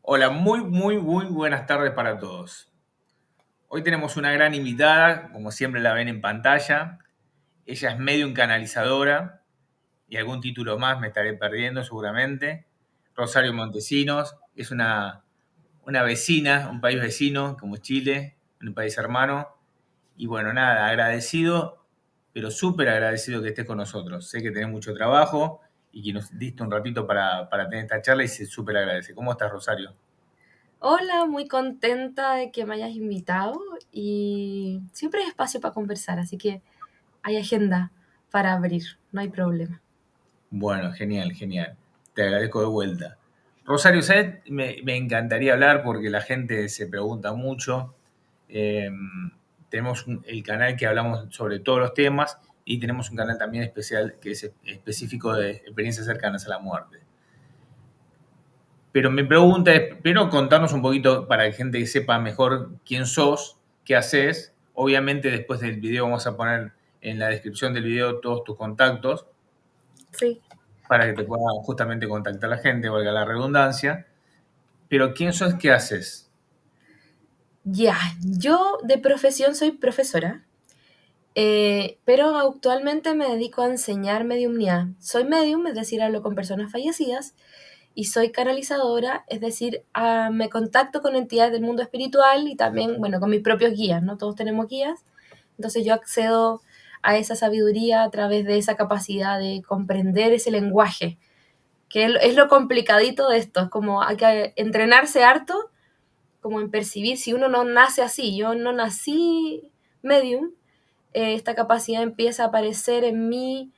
Hola, muy buenas tardes para todos. Hoy tenemos una gran invitada, como siempre la ven en pantalla. Ella es medium canalizadora y algún título más me estaré perdiendo seguramente. Rosario Montesinos es una vecina, un país vecino como Chile, un país hermano. Y bueno, nada, agradecido, pero súper agradecido que estés con nosotros. Sé que tenés mucho trabajo y que nos diste un ratito para tener esta charla y se súper agradece. ¿Cómo estás, Rosario? Hola, muy contenta de que me hayas invitado y siempre hay espacio para conversar, así que hay agenda para abrir, no hay problema. Bueno, genial, genial. Te agradezco de vuelta. Rosario, ¿sabes? Me encantaría hablar porque la gente se pregunta mucho. Eh, tenemos el canal que hablamos sobre todos los temas y tenemos un canal también especial que es específico de experiencias cercanas a la muerte. Pero mi pregunta es, primero contarnos un poquito para que gente sepa mejor quién sos, qué haces. Obviamente después del video vamos a poner en la descripción del video todos tus contactos Sí. para que te pueda justamente contactar la gente, valga la redundancia. Pero ¿quién sos? ¿Qué haces? Ya, yo de profesión soy profesora, pero actualmente me dedico a enseñar mediumnidad. Soy medium, es decir, hablo con personas fallecidas, y soy canalizadora, es decir, me contacto con entidades del mundo espiritual y también, bueno, con mis propios guías, ¿no? Todos tenemos guías. Entonces yo accedo a esa sabiduría a través de esa capacidad de comprender ese lenguaje, que es lo complicadito de esto, es como hay que entrenarse harto, como en percibir si uno no nace así. Yo no nací medium, esta capacidad empieza a aparecer en mí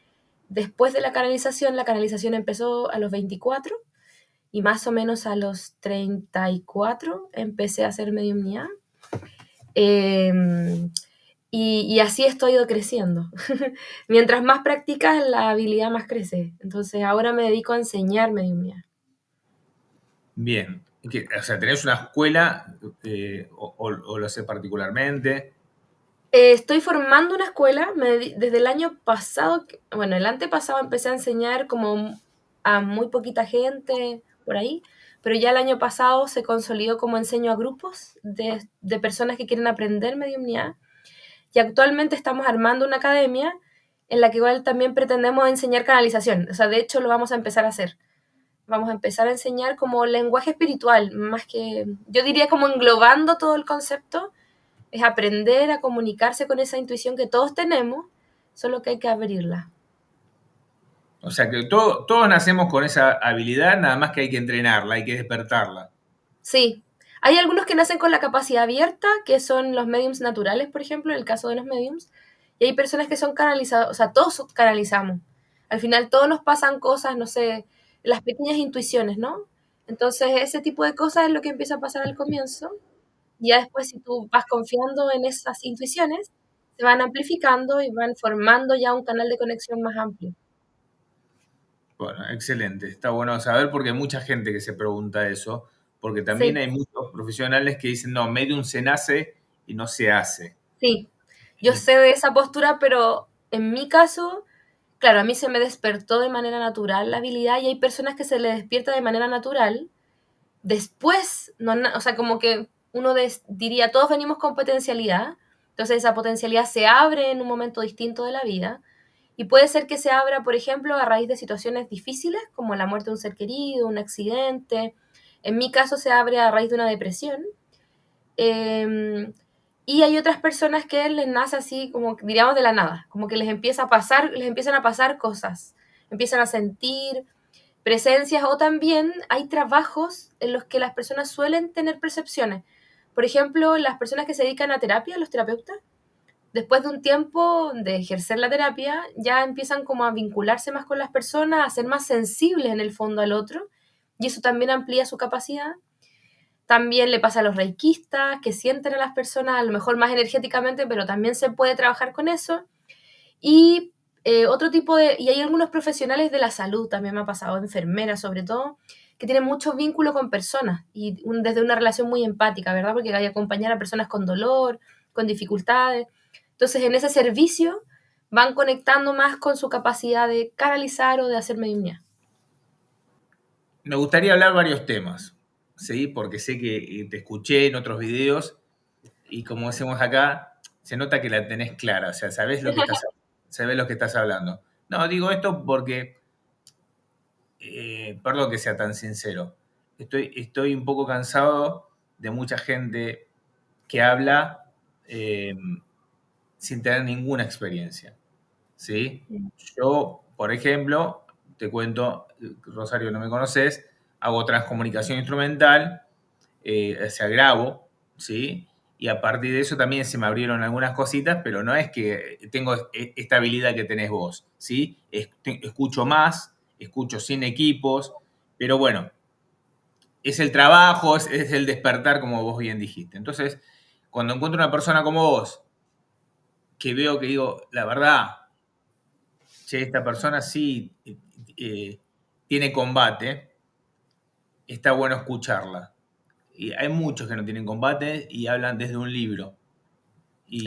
después de la canalización empezó a los 24 y más o menos a los 34 empecé a hacer mediumnidad. Eh, y así estoy ido creciendo. Mientras más practicas, la habilidad más crece. Entonces ahora me dedico a enseñar mediumnidad. Bien. O sea, ¿tenés una escuela o lo sé particularmente? Estoy formando una escuela desde el año pasado, bueno, el antepasado empecé a enseñar como a muy poquita gente por ahí, pero ya el año pasado se consolidó como enseño a grupos de personas que quieren aprender mediumnidad. Y actualmente estamos armando una academia en la que igual también pretendemos enseñar canalización. O sea, de hecho lo vamos a empezar a hacer. Vamos a empezar a enseñar como lenguaje espiritual, más que, yo diría como englobando todo el concepto, es aprender a comunicarse con esa intuición que todos tenemos, solo que hay que abrirla. O sea, que todos nacemos con esa habilidad, nada más que hay que entrenarla, hay que despertarla. Sí, hay algunos que nacen con la capacidad abierta, que son los mediums naturales, por ejemplo, en el caso de los mediums, y hay personas que son canalizados, o sea, todos canalizamos. Al final todos nos pasan cosas, no sé, las pequeñas intuiciones, ¿no? Entonces ese tipo de cosas es lo que empieza a pasar al comienzo, y ya después si tú vas confiando en esas intuiciones, se van amplificando y van formando ya un canal de conexión más amplio. Bueno, excelente. Está bueno saber porque hay mucha gente que se pregunta eso, porque también Sí, hay muchos profesionales que dicen, no, medium se nace y no se hace. sí, yo Eh, sé de esa postura, pero en mi caso, claro, a mí se me despertó de manera natural la habilidad y hay personas que se les despierta de manera natural. Después, no, o sea, como que uno diría, todos venimos con potencialidad, entonces esa potencialidad se abre en un momento distinto de la vida y puede ser que se abra, por ejemplo, a raíz de situaciones difíciles, como la muerte de un ser querido, un accidente. En mi caso se abre a raíz de una depresión. Y hay otras personas que les nace así, como diríamos, de la nada, como que les empieza a pasar, les empiezan a pasar cosas, empiezan a sentir presencias o también hay trabajos en los que las personas suelen tener percepciones. Por ejemplo, las personas que se dedican a terapia, los terapeutas, después de un tiempo de ejercer la terapia, ya empiezan como a vincularse más con las personas, a ser más sensibles en el fondo al otro, y eso también amplía su capacidad. También le pasa a los reikistas, que sienten a las personas a lo mejor más energéticamente, pero también se puede trabajar con eso. Y otro tipo de, y hay algunos profesionales de la salud, también me ha pasado, enfermeras sobre todo, que tienen mucho vínculo con personas y desde una relación muy empática, ¿verdad? Porque hay que acompañar a personas con dolor, con dificultades. Entonces, en ese servicio van conectando más con su capacidad de canalizar o de hacer mediunidad. Me gustaría hablar varios temas. ¿sí? Porque sé que te escuché en otros videos y como decimos acá, se nota que la tenés clara, o sea, sabés lo que estás hablando. No, digo esto porque, perdón que sea tan sincero, estoy un poco cansado de mucha gente que habla eh, sin tener ninguna experiencia, ¿sí? Yo, por ejemplo, te cuento, Rosario, no me conoces, hago transcomunicación instrumental, o sea, grabo, ¿sí? Y a partir de eso también se me abrieron algunas cositas, pero no es que tengo esta habilidad que tenés vos, ¿sí? Escucho más, escucho sin equipos, pero bueno, es el trabajo, es el despertar, como vos bien dijiste. Entonces, cuando encuentro una persona como vos, que veo que digo, la verdad, che, esta persona sí tiene combate, está bueno escucharla. Y hay muchos que no tienen combate y hablan desde un libro.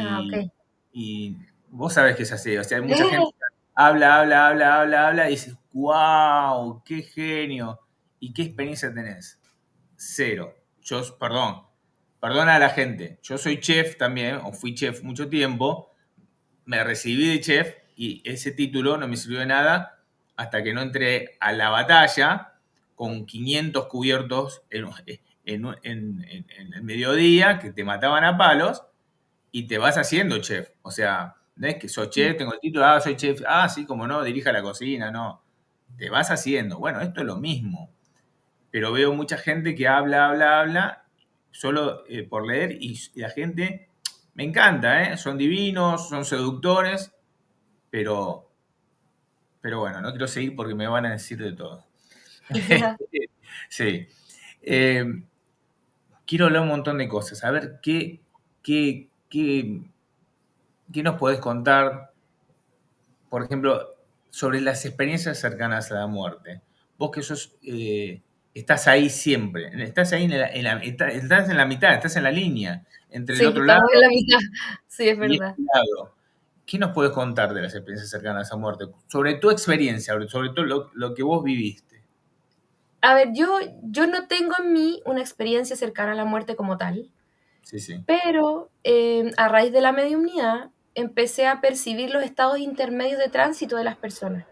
Ah, Y, ok. y vos sabés que es así. O sea, hay mucha gente que habla, habla, habla, habla, habla y dices, wow, qué genio. ¿Y qué experiencia tenés? Cero. Perdona a la gente. Yo soy chef también, o fui chef mucho tiempo. Me recibí de chef y ese título no me sirvió de nada hasta que no entré a la batalla con 500 cubiertos en el mediodía que te mataban a palos y te vas haciendo chef. O sea, no es que soy chef, tengo el título, soy chef, sí, como no, dirija la cocina, no. Te vas haciendo. Bueno, esto es lo mismo. Pero veo mucha gente que habla, habla, habla, solo por leer y la gente, me encanta, ¿eh? Son divinos, son seductores, pero, pero bueno, no quiero seguir porque me van a decir de todo. Sí. Eh, quiero hablar un montón de cosas. A ver, ¿qué nos podés contar, por ejemplo, sobre las experiencias cercanas a la muerte? Vos que sos, estás ahí siempre, estás ahí estás en la mitad, estás en la línea, entre el Sí, otro lado estamos en la mitad. Sí, es y verdad. este lado. ¿Qué nos puedes contar de las experiencias cercanas a la muerte? Sobre tu experiencia, sobre todo lo que vos viviste. A ver, yo no tengo en mí una experiencia cercana a la muerte como tal, Sí, sí. pero a raíz de la mediumnidad empecé a percibir los estados intermedios de tránsito de las personas.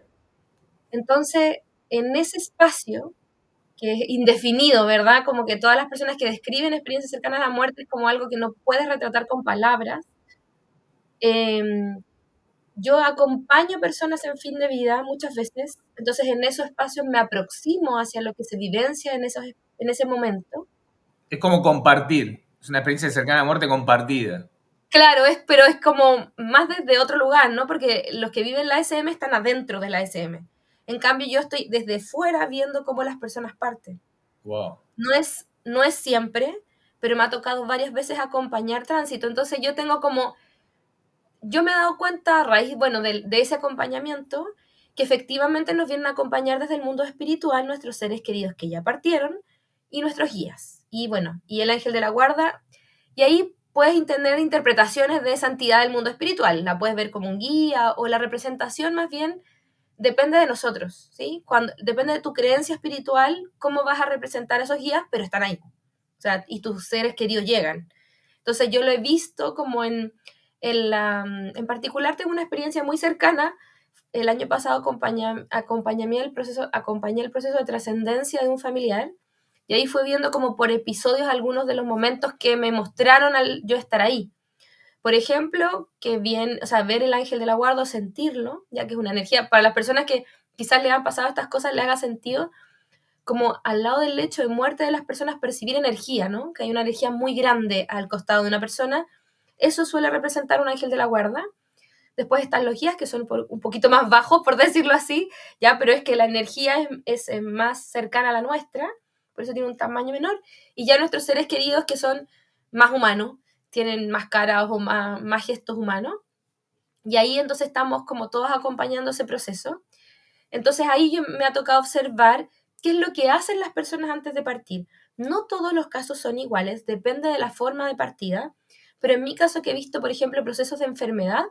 Entonces, en ese espacio, que es indefinido, ¿verdad? Como que todas las personas que describen experiencias cercanas a la muerte es como algo que no puedes retratar con palabras. em, yo acompaño personas en fin de vida muchas veces, entonces en esos espacios me aproximo hacia lo que se vivencia en ese momento. Es como compartir. Es una experiencia cercana a la muerte compartida. Claro, pero es como más desde otro lugar, ¿no? Porque los que viven la SM están adentro de la SM. En cambio, yo estoy desde fuera viendo cómo las personas parten. Wow. No es siempre, pero me ha tocado varias veces acompañar tránsito. Entonces yo me he dado cuenta a raíz, bueno, de ese acompañamiento, que efectivamente nos vienen a acompañar desde el mundo espiritual nuestros seres queridos que ya partieron y nuestros guías. Y bueno, y el ángel de la guarda. Y ahí puedes tener interpretaciones de esa entidad del mundo espiritual. La puedes ver como un guía o la representación más bien depende de nosotros, ¿sí? Depende de tu creencia espiritual, cómo vas a representar a esos guías, pero están ahí. O sea, y tus seres queridos llegan. Entonces yo lo he visto como en particular tengo una experiencia muy cercana. El año pasado acompañé el proceso de trascendencia de un familiar y ahí fue viendo como por episodios algunos de los momentos que me mostraron al yo estar ahí. Por ejemplo, o sea, ver el ángel de la guarda o sentirlo, ya que es una energía, para las personas que quizás le han pasado estas cosas, le haga sentido, como al lado del lecho de muerte de las personas percibir energía, ¿no? Que hay una energía muy grande al costado de una persona. Eso suele representar un ángel de la guarda. Después están los guías, que son un poquito más bajos, por decirlo así, ya, pero es que la energía es más cercana a la nuestra, por eso tiene un tamaño menor. Y ya nuestros seres queridos, que son más humanos, tienen más caras o más gestos humanos. Y ahí entonces estamos como todos acompañando ese proceso. Entonces ahí me ha tocado observar qué es lo que hacen las personas antes de partir. No todos los casos son iguales, depende de la forma de partida, pero en mi caso que he visto, por ejemplo, procesos de enfermedad,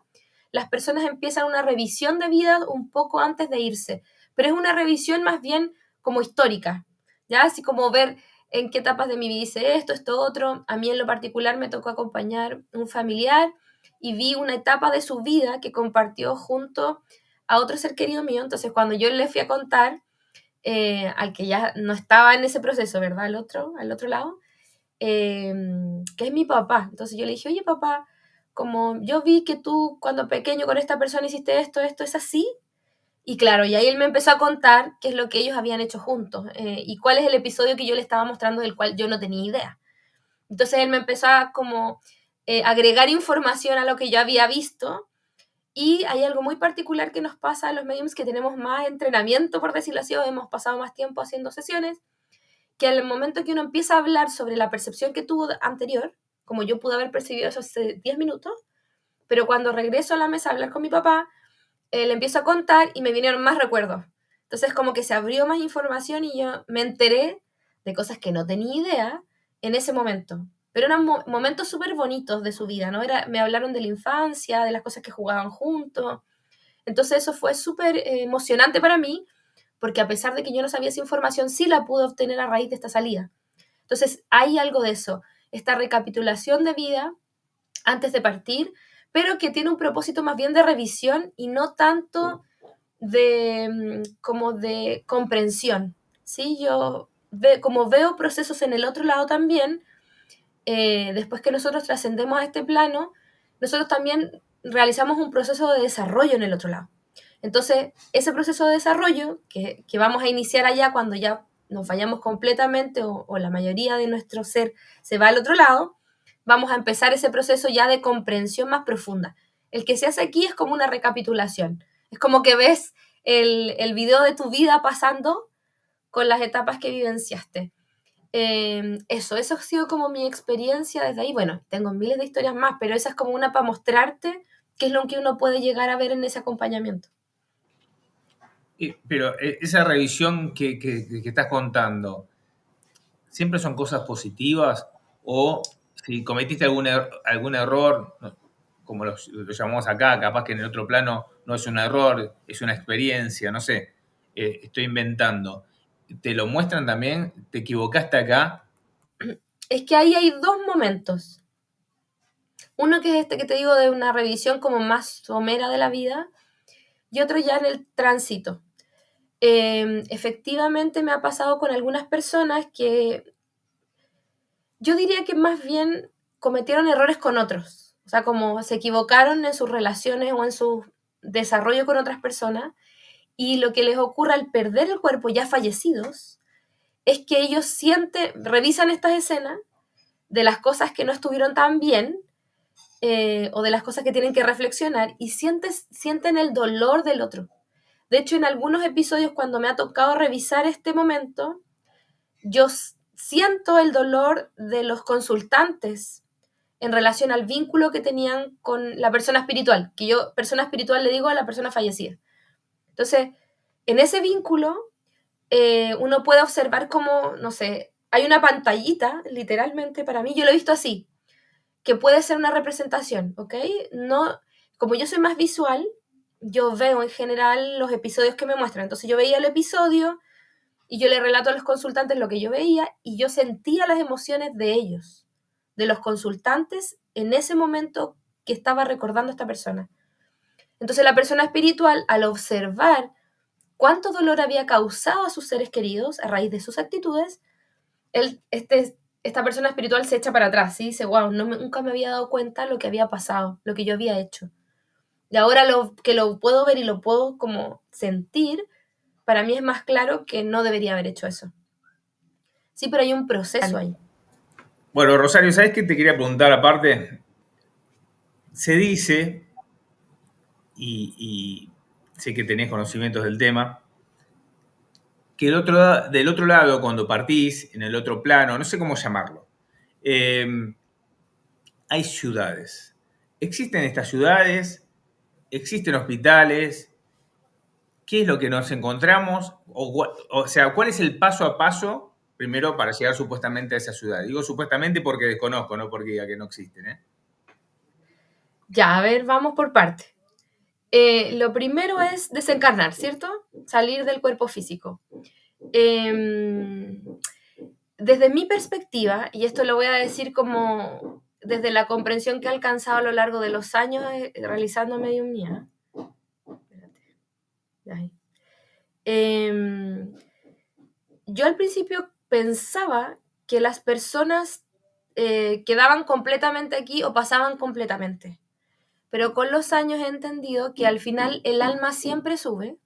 las personas empiezan una revisión de vida un poco antes de irse, pero es una revisión más bien como histórica, ¿ya? Así como ver en qué etapas de mi vida hice esto otro. A mí en lo particular me tocó acompañar un familiar y vi una etapa de su vida que compartió junto a otro ser querido mío. Entonces cuando yo le fui a contar, al que ya no estaba en ese proceso, ¿verdad? Al otro lado, que es mi papá. Entonces yo le dije, oye papá, como yo vi que tú cuando pequeño con esta persona hiciste esto, ¿es así? Y claro, y ahí él me empezó a contar qué es lo que ellos habían hecho juntos y cuál es el episodio que yo le estaba mostrando del cual yo no tenía idea. Entonces él me empezó a como agregar información a lo que yo había visto y hay algo muy particular que nos pasa a los mediums que tenemos más entrenamiento, por decirlo así, o hemos pasado más tiempo haciendo sesiones, que al momento que uno empieza a hablar sobre la percepción que tuvo anterior, como yo pude haber percibido eso hace 10 minutos, pero cuando regreso a la mesa a hablar con mi papá, le empiezo a contar y me vinieron más recuerdos. Entonces como que se abrió más información y yo me enteré de cosas que no tenía idea en ese momento. Pero eran momentos súper bonitos de su vida, ¿no? Me hablaron de la infancia, de las cosas que jugaban juntos. Entonces eso fue súper emocionante para mí, porque a pesar de que yo no sabía esa información, sí la pude obtener a raíz de esta salida. Entonces hay algo de eso, esta recapitulación de vida antes de partir, pero que tiene un propósito más bien de revisión y no tanto como de comprensión. ¿Sí? Yo como veo procesos en el otro lado también, después que nosotros trascendemos a este plano, nosotros también realizamos un proceso de desarrollo en el otro lado. Entonces, ese proceso de desarrollo que vamos a iniciar allá cuando ya nos vayamos completamente o la mayoría de nuestro ser se va al otro lado, vamos a empezar ese proceso ya de comprensión más profunda. El que se hace aquí es como una recapitulación. Es como que ves el video de tu vida pasando con las etapas que vivenciaste. Eso ha sido como mi experiencia desde ahí. Bueno, tengo miles de historias más, pero esa es como una para mostrarte qué es lo que uno puede llegar a ver en ese acompañamiento. Pero esa revisión que estás contando, ¿siempre son cosas positivas? O si cometiste algún error, como lo llamamos acá, capaz que en el otro plano no es un error, es una experiencia, no sé, estoy inventando. ¿Te lo muestran también? ¿Te equivocaste acá? Es que ahí hay dos momentos. Uno que es este que te digo de una revisión como más somera de la vida y otro ya en el tránsito. Efectivamente me ha pasado con algunas personas que yo diría que más bien cometieron errores con otros, o sea, como se equivocaron en sus relaciones o en su desarrollo con otras personas y lo que les ocurre al perder el cuerpo ya fallecidos es que ellos revisan estas escenas de las cosas que no estuvieron tan bien o de las cosas que tienen que reflexionar y sienten el dolor del otro. De hecho, en algunos episodios cuando me ha tocado revisar este momento, yo siento el dolor de los consultantes en relación al vínculo que tenían con la persona espiritual, que yo persona espiritual le digo a la persona fallecida. Entonces, en ese vínculo, uno puede observar como, no sé, hay una pantallita, literalmente para mí, yo lo he visto así, que puede ser una representación, ¿ok? No, como yo soy más visual, yo veo en general los episodios que me muestran. Entonces yo veía el episodio y yo le relato a los consultantes lo que yo veía y yo sentía las emociones de ellos, de los consultantes en ese momento que estaba recordando a esta persona. Entonces la persona espiritual, al observar cuánto dolor había causado a sus seres queridos a raíz de sus actitudes, esta persona espiritual se echa para atrás y dice, wow, nunca me había dado cuenta lo que había pasado, lo que yo había hecho. Y ahora que lo puedo ver y lo puedo como sentir, para mí es más claro que no debería haber hecho eso. Sí, pero hay un proceso ahí. Bueno, Rosario, ¿sabes qué te quería preguntar aparte? Se dice, y sé que tenés conocimientos del tema, que del otro lado, cuando partís, en el otro plano, no sé cómo llamarlo, hay ciudades. ¿Existen estas ciudades? ¿Existen hospitales? ¿Qué es lo que nos encontramos? O sea, ¿cuál es el paso a paso primero para llegar supuestamente a esa ciudad? Digo supuestamente porque desconozco, no porque diga que no existen, ¿eh? Ya, a ver, vamos por parte. Lo primero es desencarnar, ¿cierto? Salir del cuerpo físico. desde mi perspectiva, y esto lo voy a decir como desde la comprensión que he alcanzado a lo largo de los años realizando mediumnía. Espérate. Ahí. Yo al principio pensaba que las personas quedaban completamente aquí o pasaban completamente. Pero con los años he entendido que al final el alma siempre sube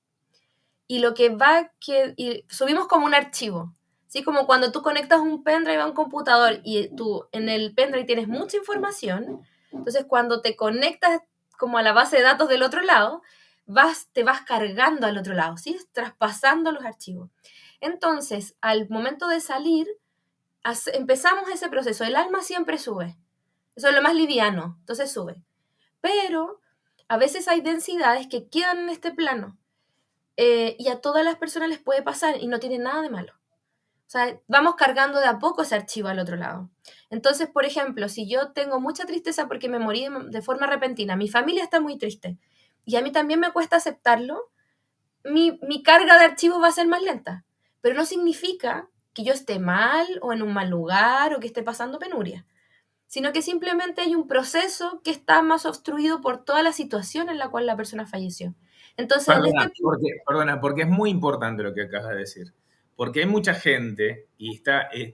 y lo que va y subimos como un archivo. ¿Sí? Como cuando tú conectas un pendrive a un computador y tú en el pendrive tienes mucha información, entonces cuando te conectas como a la base de datos del otro lado, te vas cargando al otro lado, ¿sí? Traspasando los archivos. Entonces, al momento de salir, empezamos ese proceso. El alma siempre sube. Eso es lo más liviano, entonces sube. Pero a veces hay densidades que quedan en este plano y a todas las personas les puede pasar y no tiene nada de malo. O sea, vamos cargando de a poco ese archivo al otro lado. Entonces, por ejemplo, si yo tengo mucha tristeza porque me morí de forma repentina, mi familia está muy triste y a mí también me cuesta aceptarlo, mi carga de archivos va a ser más lenta. Pero no significa que yo esté mal o en un mal lugar o que esté pasando penuria, sino que simplemente hay un proceso que está más obstruido por toda la situación en la cual la persona falleció. Entonces, en este punto... Perdona, porque es muy importante lo que acabas de decir. Porque hay mucha gente y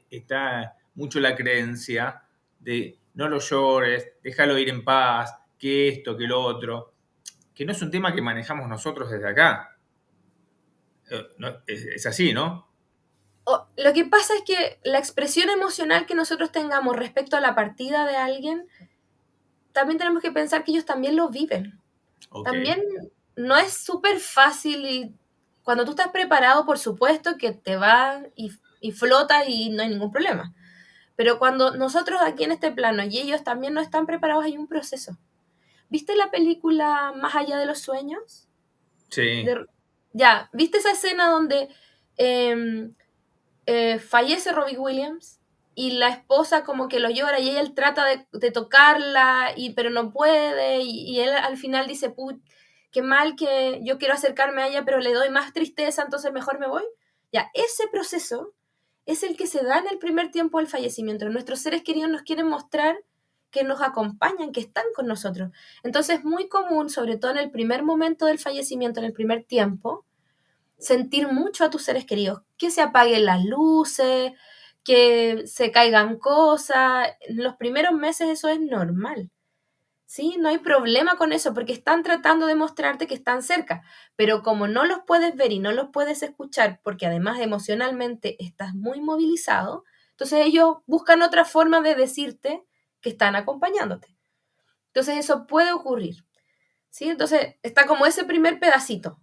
está mucho la creencia de no lo llores, déjalo ir en paz, que esto, que lo otro, que no es un tema que manejamos nosotros desde acá. Es así, ¿no? Lo que pasa es que la expresión emocional que nosotros tengamos respecto a la partida de alguien, también tenemos que pensar que ellos también lo viven. Ok. También no es súper fácil y cuando tú estás preparado, por supuesto que te va y flota y no hay ningún problema. Pero cuando nosotros aquí en este plano y ellos también no están preparados, hay un proceso. ¿Viste la película Más allá de los sueños? Sí. De- ya, ¿viste esa escena donde em, fallece Robbie Williams y la esposa como que lo llora y él trata de tocarla, pero no puede y él al final dice, qué mal que yo quiero acercarme a ella, pero le doy más tristeza, entonces mejor me voy? Ya, ese proceso es el que se da en el primer tiempo del fallecimiento. Nuestros seres queridos nos quieren mostrar que nos acompañan, que están con nosotros. Entonces es muy común, sobre todo en el primer momento del fallecimiento, en el primer tiempo, sentir mucho a tus seres queridos, que se apaguen las luces, que se caigan cosas. En los primeros meses eso es normal, ¿sí? No hay problema con eso porque están tratando de mostrarte que están cerca, pero como no los puedes ver y no los puedes escuchar porque además emocionalmente estás muy movilizado, entonces ellos buscan otra forma de decirte que están acompañándote. Entonces eso puede ocurrir, ¿sí? Entonces está como ese primer pedacito,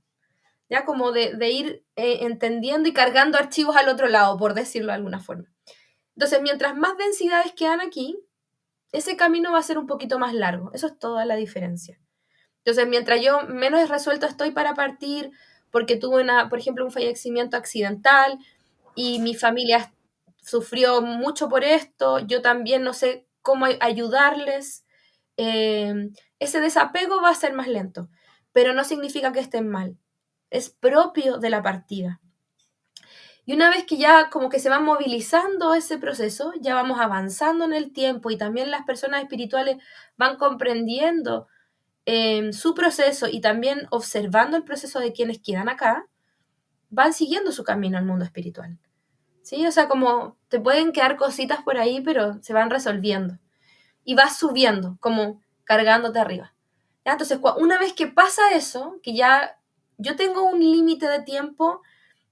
ya como de ir entendiendo y cargando archivos al otro lado, por decirlo de alguna forma. Entonces, mientras más densidades quedan aquí, ese camino va a ser un poquito más largo. Eso es toda la diferencia. Entonces, mientras yo menos resuelto estoy para partir, porque tuve, por ejemplo, un fallecimiento accidental y mi familia sufrió mucho por esto, yo también no sé cómo ayudarles, ese desapego va a ser más lento, pero no significa que estén mal. Es propio de la partida. Y una vez que ya como que se va movilizando ese proceso, ya vamos avanzando en el tiempo y también las personas espirituales van comprendiendo su proceso y también observando el proceso de quienes quedan acá, van siguiendo su camino al mundo espiritual. ¿Sí? O sea, como te pueden quedar cositas por ahí, pero se van resolviendo. Y vas subiendo, como cargándote arriba. ¿Ya? Entonces, una vez que pasa eso, que ya yo tengo un límite de tiempo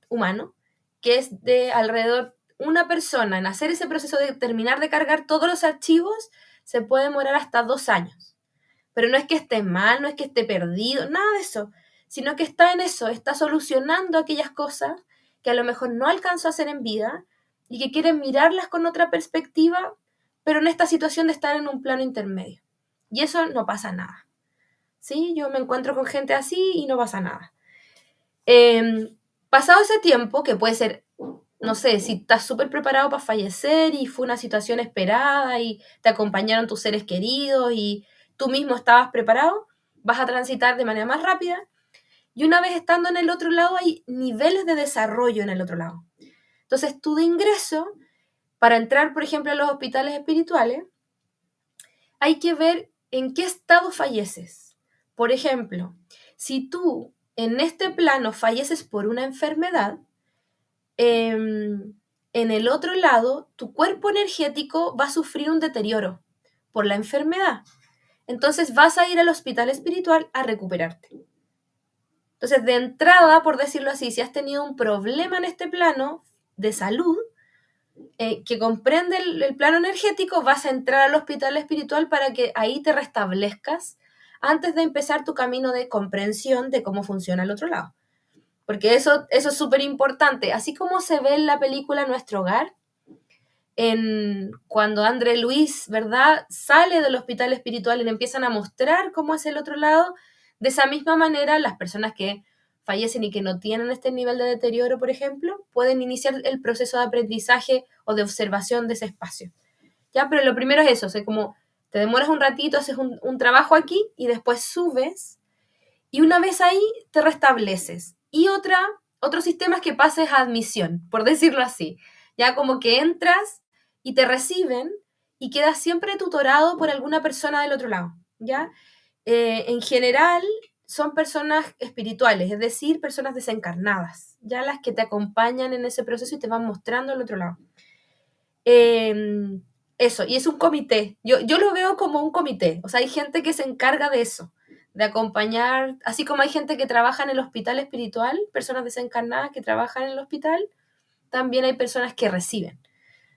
humano, que es de alrededor una persona en hacer ese proceso de terminar de cargar todos los archivos, se puede demorar hasta 2 años. Pero no es que esté mal, no es que esté perdido, nada de eso, sino que está en eso, está solucionando aquellas cosas que a lo mejor no alcanzó a hacer en vida y que quiere mirarlas con otra perspectiva, pero en esta situación de estar en un plano intermedio. Y eso no pasa nada. ¿Sí? Yo me encuentro con gente así y no pasa nada. Pasado ese tiempo, que puede ser, no sé, si estás súper preparado para fallecer y fue una situación esperada y te acompañaron tus seres queridos y tú mismo estabas preparado, vas a transitar de manera más rápida. Y una vez estando en el otro lado, hay niveles de desarrollo en el otro lado. Entonces, tú de ingreso para entrar, por ejemplo, a los hospitales espirituales, hay que ver en qué estado falleces. Por ejemplo, si tú en este plano falleces por una enfermedad, en el otro lado, tu cuerpo energético va a sufrir un deterioro por la enfermedad. Entonces vas a ir al hospital espiritual a recuperarte. Entonces, de entrada, por decirlo así, si has tenido un problema en este plano de salud, que comprende el plano energético, vas a entrar al hospital espiritual para que ahí te restablezcas antes de empezar tu camino de comprensión de cómo funciona el otro lado. Porque eso es súper importante. Así como se ve en la película Nuestro Hogar, cuando André Luis, ¿verdad?, sale del hospital espiritual y le empiezan a mostrar cómo es el otro lado, de esa misma manera las personas que fallecen y que no tienen este nivel de deterioro, por ejemplo, pueden iniciar el proceso de aprendizaje o de observación de ese espacio. ¿Ya? Pero lo primero es eso, o sea, como te demoras un ratito, haces un trabajo aquí y después subes y una vez ahí te restableces. Y otro sistema es que pases a admisión, por decirlo así. Ya como que entras y te reciben y quedas siempre tutorado por alguna persona del otro lado. ¿Ya? En general son personas espirituales, es decir, personas desencarnadas, ya las que te acompañan en ese proceso y te van mostrando el otro lado. Eso, y es un comité. Yo lo veo como un comité, o sea, hay gente que se encarga de eso, de acompañar, así como hay gente que trabaja en el hospital espiritual, personas desencarnadas que trabajan en el hospital, también hay personas que reciben.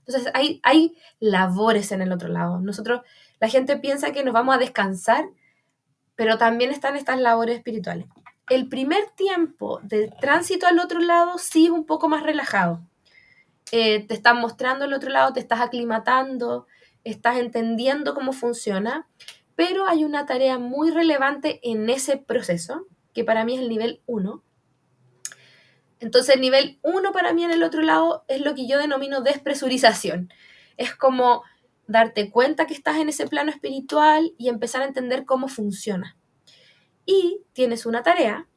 Entonces, hay labores en el otro lado. Nosotros, la gente piensa que nos vamos a descansar, pero también están estas labores espirituales. El primer tiempo de tránsito al otro lado sí es un poco más relajado. Te están mostrando el otro lado, te estás aclimatando, estás entendiendo cómo funciona, pero hay una tarea muy relevante en ese proceso, que para mí es el nivel 1. Entonces, el nivel 1 para mí en el otro lado es lo que yo denomino despresurización. Es como darte cuenta que estás en ese plano espiritual y empezar a entender cómo funciona. Y tienes una tarea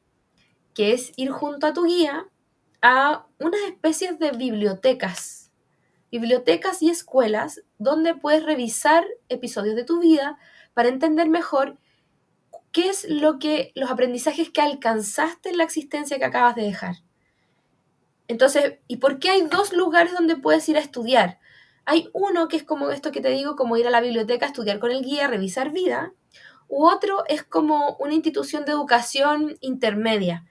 que es ir junto a tu guía a unas especies de bibliotecas y escuelas donde puedes revisar episodios de tu vida para entender mejor qué es los aprendizajes que alcanzaste en la existencia que acabas de dejar. Entonces, ¿y por qué hay dos lugares donde puedes ir a estudiar? Hay uno que es como esto que te digo, como ir a la biblioteca a estudiar con el guía, revisar vida, u otro es como una institución de educación intermedia.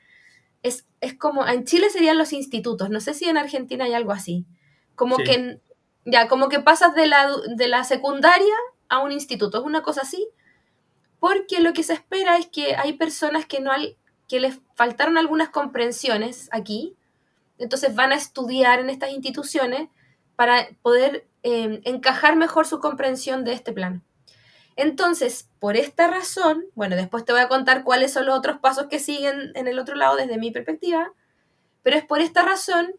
Es como, en Chile serían los institutos, no sé si en Argentina hay algo así. Como Sí. que, ya, como que pasas de la secundaria a un instituto, es una cosa así, porque lo que se espera es que hay personas que les faltaron algunas comprensiones aquí, entonces van a estudiar en estas instituciones para poder encajar mejor su comprensión de este plano. Entonces, por esta razón, bueno, después te voy a contar cuáles son los otros pasos que siguen en el otro lado desde mi perspectiva, pero es por esta razón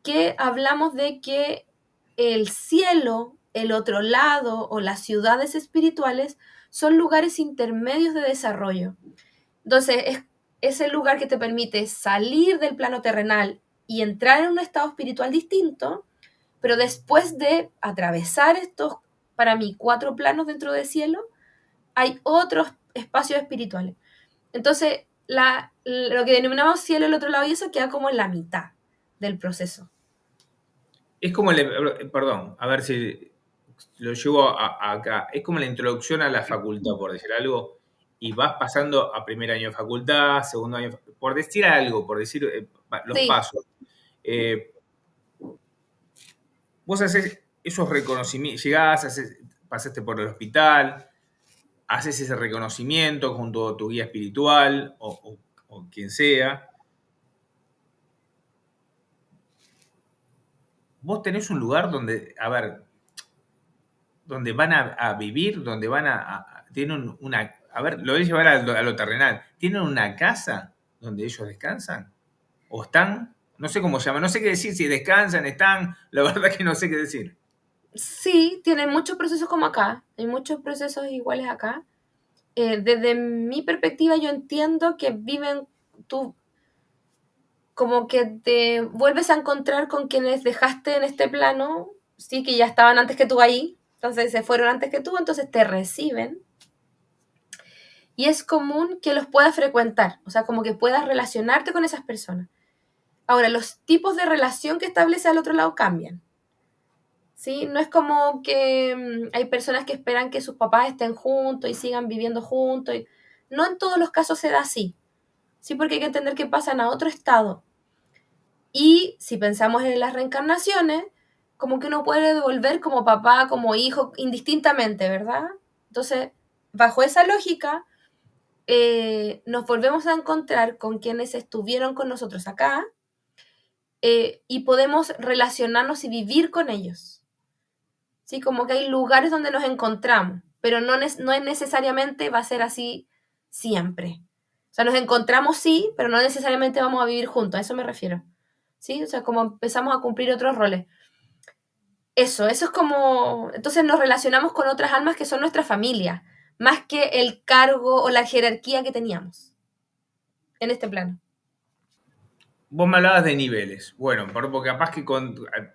que hablamos de que el cielo, el otro lado o las ciudades espirituales son lugares intermedios de desarrollo. Entonces, es el lugar que te permite salir del plano terrenal y entrar en un estado espiritual distinto, pero después de atravesar estos, para mí, 4 planos dentro del cielo, hay otros espacios espirituales. Entonces, lo que denominamos cielo, el otro lado, y eso queda como en la mitad del proceso. Es como, perdón, a ver si lo llevo acá. Es como la introducción a la facultad, por decir algo, y vas pasando a primer año de facultad, segundo año, por decir algo, por decir los Sí, pasos. Eh, Vos haces esos reconocimientos, llegás, pasaste por el hospital, haces ese reconocimiento junto a tu guía espiritual o quien sea. Vos tenés un lugar donde, a ver, donde van a vivir, donde van tienen una, a ver, lo voy a llevar a lo terrenal. ¿Tienen una casa donde ellos descansan? ¿O están? No sé cómo se llama, no sé qué decir, si descansan, están, la verdad que no sé qué decir. sí, tienen muchos procesos como acá, hay muchos procesos iguales acá. Desde mi perspectiva, yo entiendo que viven, tú como que te vuelves a encontrar con quienes dejaste en este plano sí, que ya estaban antes que tú ahí, entonces se fueron antes que tú, entonces te reciben y es común que los puedas frecuentar, o sea, como que puedas relacionarte con esas personas. Ahora, los tipos de relación que establece al otro lado cambian. ¿Sí? No es como que hay personas que esperan que sus papás estén juntos y sigan viviendo juntos. No en todos los casos se da así. Sí, porque hay que entender que pasan a otro estado. Y si pensamos en las reencarnaciones, como que uno puede devolver como papá, como hijo, indistintamente, ¿verdad? Entonces, bajo esa lógica, nos volvemos a encontrar con quienes estuvieron con nosotros acá y podemos relacionarnos y vivir con ellos. ¿Sí? Como que hay lugares donde nos encontramos, pero no es necesariamente va a ser así siempre. O sea, nos encontramos sí, pero no necesariamente vamos a vivir juntos, a eso me refiero. ¿Sí? O sea, como empezamos a cumplir otros roles. Eso es como... Entonces nos relacionamos con otras almas que son nuestra familia, más que el cargo o la jerarquía que teníamos en este plano. Vos me hablabas de niveles. Bueno, porque capaz que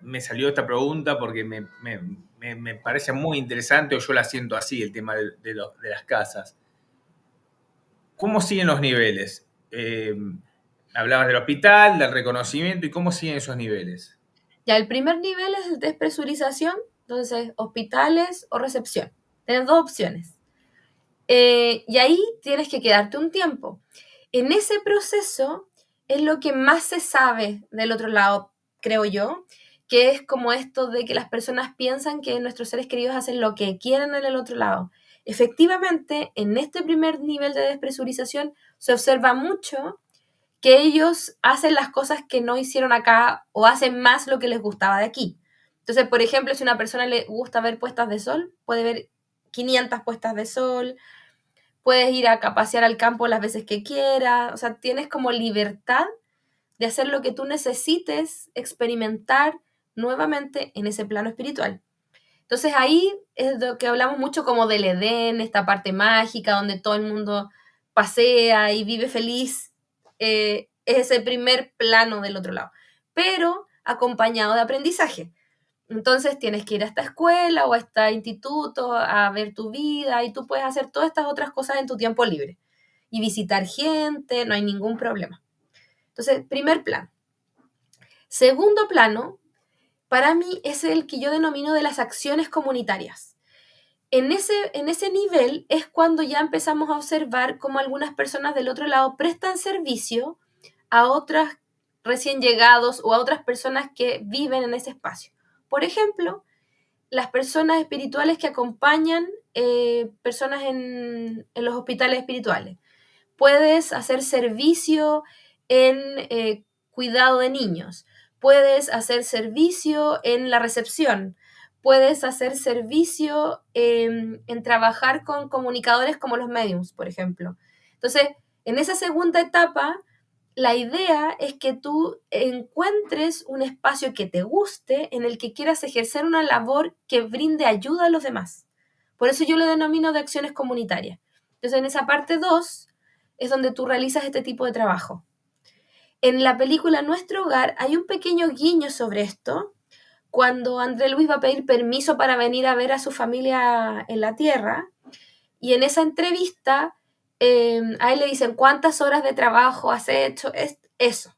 me salió esta pregunta porque me parece muy interesante o yo la siento así, el tema de las casas. ¿Cómo siguen los niveles? Hablabas del hospital, del reconocimiento, ¿y cómo siguen esos niveles? Ya, el primer nivel es el despresurización, entonces hospitales o recepción. Tienes dos opciones. Y ahí tienes que quedarte un tiempo. En ese proceso es lo que más se sabe del otro lado, creo yo, que es como esto de que las personas piensan que nuestros seres queridos hacen lo que quieren en el otro lado. Efectivamente, en este primer nivel de despresurización se observa mucho que ellos hacen las cosas que no hicieron acá o hacen más lo que les gustaba de aquí. Entonces, por ejemplo, si a una persona le gusta ver puestas de sol, puede ver 500 puestas de sol, puedes ir a pasear al campo las veces que quieras, o sea, tienes como libertad de hacer lo que tú necesites experimentar nuevamente en ese plano espiritual. Entonces ahí es lo que hablamos mucho como del Edén, esta parte mágica donde todo el mundo pasea y vive feliz, es ese primer plano del otro lado, pero acompañado de aprendizaje. Entonces tienes que ir a esta escuela o a este instituto a ver tu vida y tú puedes hacer todas estas otras cosas en tu tiempo libre y visitar gente, no hay ningún problema. Entonces, primer plano. Segundo plano, para mí es el que yo denomino de las acciones comunitarias. En ese nivel es cuando ya empezamos a observar cómo algunas personas del otro lado prestan servicio a otras recién llegados o a otras personas que viven en ese espacio. Por ejemplo, las personas espirituales que acompañan personas en los hospitales espirituales. Puedes hacer servicio en cuidado de niños, puedes hacer servicio en la recepción, puedes hacer servicio en trabajar con comunicadores como los mediums, por ejemplo. Entonces, en esa segunda etapa, la idea es que tú encuentres un espacio que te guste, en el que quieras ejercer una labor que brinde ayuda a los demás. Por eso yo lo denomino de acciones comunitarias. Entonces, en esa parte 2 es donde tú realizas este tipo de trabajo. En la película Nuestro Hogar hay un pequeño guiño sobre esto, cuando André Luis va a pedir permiso para venir a ver a su familia en la Tierra, y en esa entrevista a él le dicen, ¿cuántas horas de trabajo has hecho? Eso.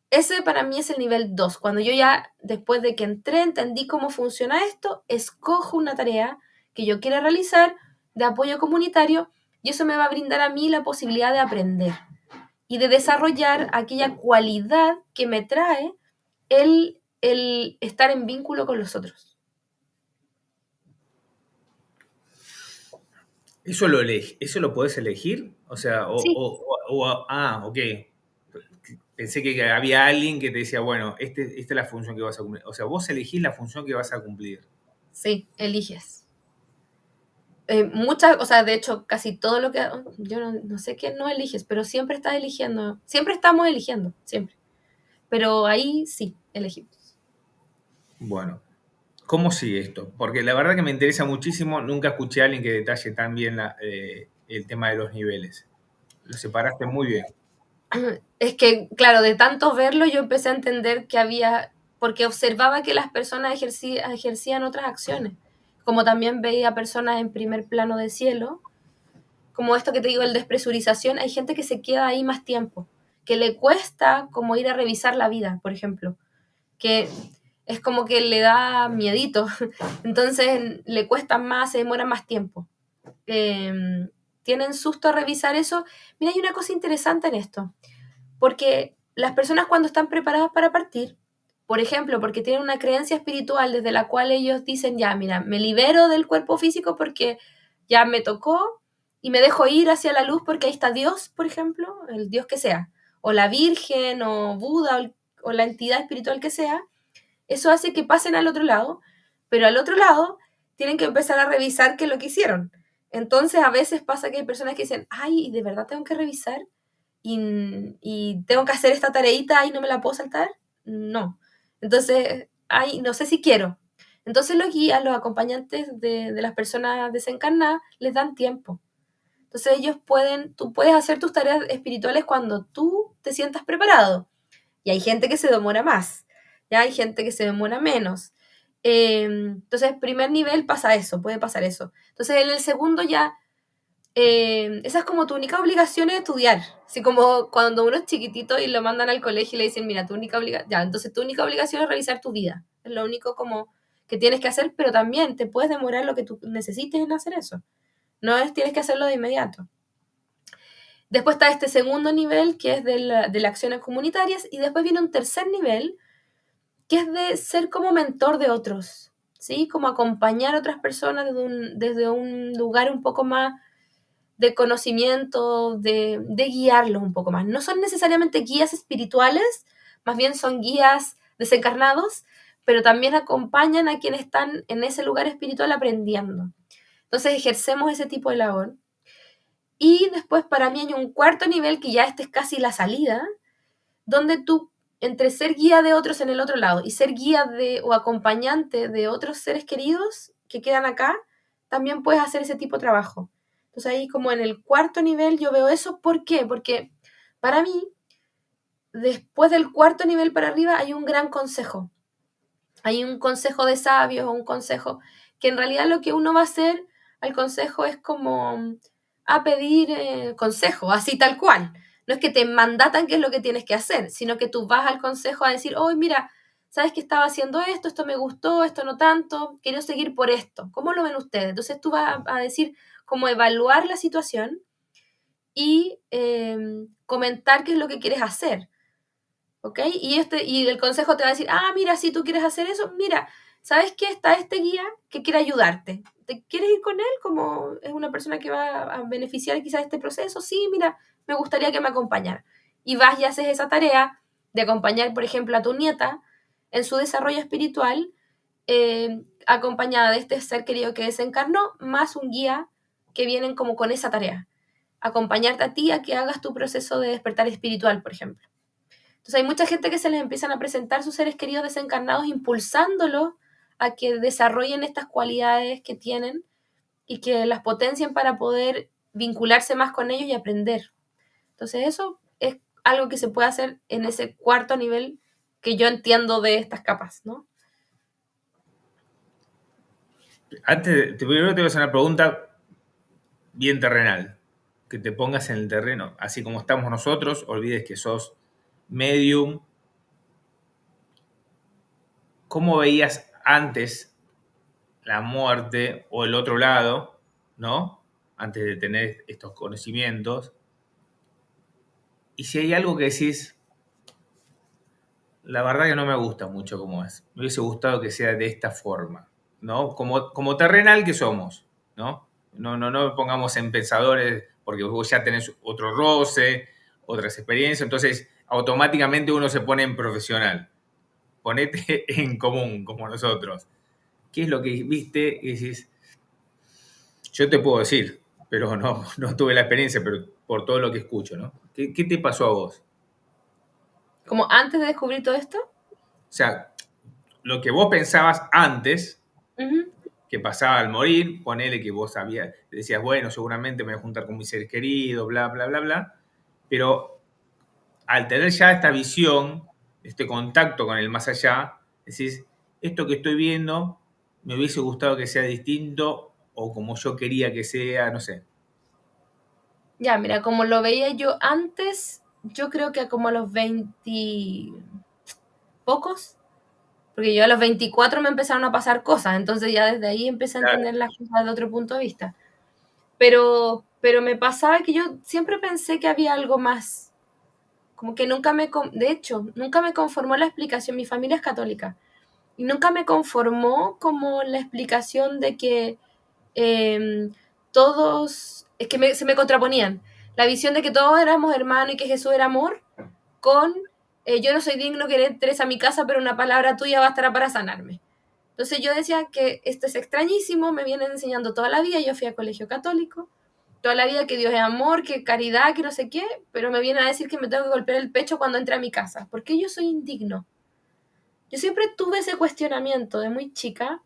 Ese para mí es el nivel 2. Cuando yo ya, después de que entré, entendí cómo funciona esto, escojo una tarea que yo quiera realizar de apoyo comunitario y eso me va a brindar a mí la posibilidad de aprender y de desarrollar aquella cualidad que me trae el estar en vínculo con los otros. ¿Eso lo podés elegir? O sea, Sí, ok. Pensé que había alguien que te decía, bueno, esta es la función que vas a cumplir. O sea, vos elegís la función que vas a cumplir. sí, eliges. Muchas, o sea, de hecho, casi todo lo que, yo no sé qué no eliges, pero siempre estás eligiendo, siempre estamos eligiendo, siempre. Pero ahí sí, elegimos. Bueno, ¿cómo sigue esto? Porque la verdad que me interesa muchísimo. Nunca escuché a alguien que detalle tan bien el tema de los niveles. Lo separaste muy bien. Es que, claro, de tanto verlo yo empecé a entender que había porque observaba que las personas ejercían otras acciones, como también veía personas en primer plano de cielo, como esto que te digo, el despresurización, hay gente que se queda ahí más tiempo, que le cuesta como ir a revisar la vida, por ejemplo, que es como que le da miedito, entonces le cuesta más, se demora más tiempo. Tienen susto a revisar eso. Mira, hay una cosa interesante en esto, porque las personas cuando están preparadas para partir, por ejemplo, porque tienen una creencia espiritual desde la cual ellos dicen, ya, mira, me libero del cuerpo físico porque ya me tocó y me dejo ir hacia la luz porque ahí está Dios, por ejemplo, el Dios que sea, o la Virgen, o Buda, o la entidad espiritual que sea, eso hace que pasen al otro lado, pero al otro lado tienen que empezar a revisar qué es lo que hicieron. Entonces a veces pasa que hay personas que dicen, ay, ¿de verdad tengo que revisar? Y tengo que hacer esta tareita y no me la puedo saltar. No. Entonces, ay, no sé si quiero. Entonces los guías, los acompañantes de las personas desencarnadas, les dan tiempo. Entonces ellos tú puedes hacer tus tareas espirituales cuando tú te sientas preparado. Y hay gente que se demora más, ya hay gente que se demora menos. Entonces, primer nivel pasa eso, puede pasar eso. Entonces, en el segundo ya, esa es como tu única obligación es estudiar. Así como cuando uno es chiquitito y lo mandan al colegio y le dicen, mira, tu única obligación, ya, entonces tu única obligación es revisar tu vida. Es lo único como que tienes que hacer, pero también te puedes demorar lo que tú necesites en hacer eso. No es tienes que hacerlo de inmediato. Después está este segundo nivel, que es de las acciones comunitarias, y después viene un tercer nivel, que es de ser como mentor de otros, ¿sí? Como acompañar a otras personas desde un lugar un poco más de conocimiento, de guiarlos un poco más. No son necesariamente guías espirituales, más bien son guías desencarnados, pero también acompañan a quienes están en ese lugar espiritual aprendiendo. Entonces ejercemos ese tipo de labor. Y después para mí hay un cuarto nivel, que ya este es casi la salida, donde tú, entre ser guía de otros en el otro lado y ser guía o acompañante de otros seres queridos que quedan acá, también puedes hacer ese tipo de trabajo. Entonces ahí como en el cuarto nivel yo veo eso. ¿Por qué? Porque para mí, después del cuarto nivel para arriba hay un gran consejo. Hay un consejo de sabios o un consejo que en realidad lo que uno va a hacer al consejo es como a pedir consejo, así tal cual. No es que te mandatan qué es lo que tienes que hacer, sino que tú vas al consejo a decir, oh, mira, sabes que estaba haciendo esto me gustó, esto no tanto, quiero seguir por esto. ¿Cómo lo ven ustedes? Entonces tú vas a decir cómo evaluar la situación y comentar qué es lo que quieres hacer. ¿Ok? Y el consejo te va a decir, ah, mira, si tú quieres hacer eso, mira, ¿sabes qué? Está este guía que quiere ayudarte. ¿Te quieres ir con él? Como es una persona que va a beneficiar quizás este proceso. Sí, mira, me gustaría que me acompañara. Y vas y haces esa tarea de acompañar, por ejemplo, a tu nieta en su desarrollo espiritual, acompañada de este ser querido que desencarnó, más un guía que vienen como con esa tarea. Acompañarte a ti a que hagas tu proceso de despertar espiritual, por ejemplo. Entonces hay mucha gente que se les empiezan a presentar sus seres queridos desencarnados, impulsándolos a que desarrollen estas cualidades que tienen y que las potencien para poder vincularse más con ellos y aprender. Entonces eso es algo que se puede hacer en ese cuarto nivel que yo entiendo de estas capas, ¿no? Primero te voy a hacer una pregunta bien terrenal. Que te pongas en el terreno, así como estamos nosotros, olvides que sos medium. ¿Cómo veías antes la muerte o el otro lado, ¿no? Antes de tener estos conocimientos. Y si hay algo que decís, la verdad que no me gusta mucho como es. Me hubiese gustado que sea de esta forma, ¿no? Como terrenal que somos, ¿no? No pongamos en pensadores porque vos ya tenés otro roce, otras experiencias, entonces automáticamente uno se pone en profesional. Ponete en común, como nosotros. ¿Qué es lo que viste y decís? Yo te puedo decir, pero no tuve la experiencia, pero por todo lo que escucho, ¿no? ¿Qué te pasó a vos? Como antes de descubrir todo esto. O sea, lo que vos pensabas antes, Uh-huh. que pasaba al morir, ponele que vos decías, bueno, seguramente me voy a juntar con mi ser querido, bla, bla, bla, bla, pero al tener ya esta visión, este contacto con el más allá, Decís, esto que estoy viendo me hubiese gustado que sea distinto o como yo quería que sea, no sé. Ya, mira, como lo veía yo antes, yo creo que como a los 20 pocos, porque yo a los 24 me empezaron a pasar cosas, entonces ya desde ahí empecé a Claro, entender las cosas de otro punto de vista. Pero me pasaba que yo siempre pensé que había algo más, como que de hecho, nunca me conformó la explicación, mi familia es católica, y nunca me conformó como la explicación de que eh, todos, es que se me contraponían. La visión de que todos éramos hermanos y que Jesús era amor, con yo no soy digno que entres a mi casa, pero una palabra tuya bastará para sanarme. Entonces yo decía que esto es extrañísimo, me vienen enseñando toda la vida, yo fui a colegio católico, toda la vida que Dios es amor, que caridad, que no sé qué, pero me vienen a decir que me tengo que golpear el pecho cuando entre a mi casa. ¿Por qué yo soy indigno? Yo siempre tuve ese cuestionamiento de muy chica,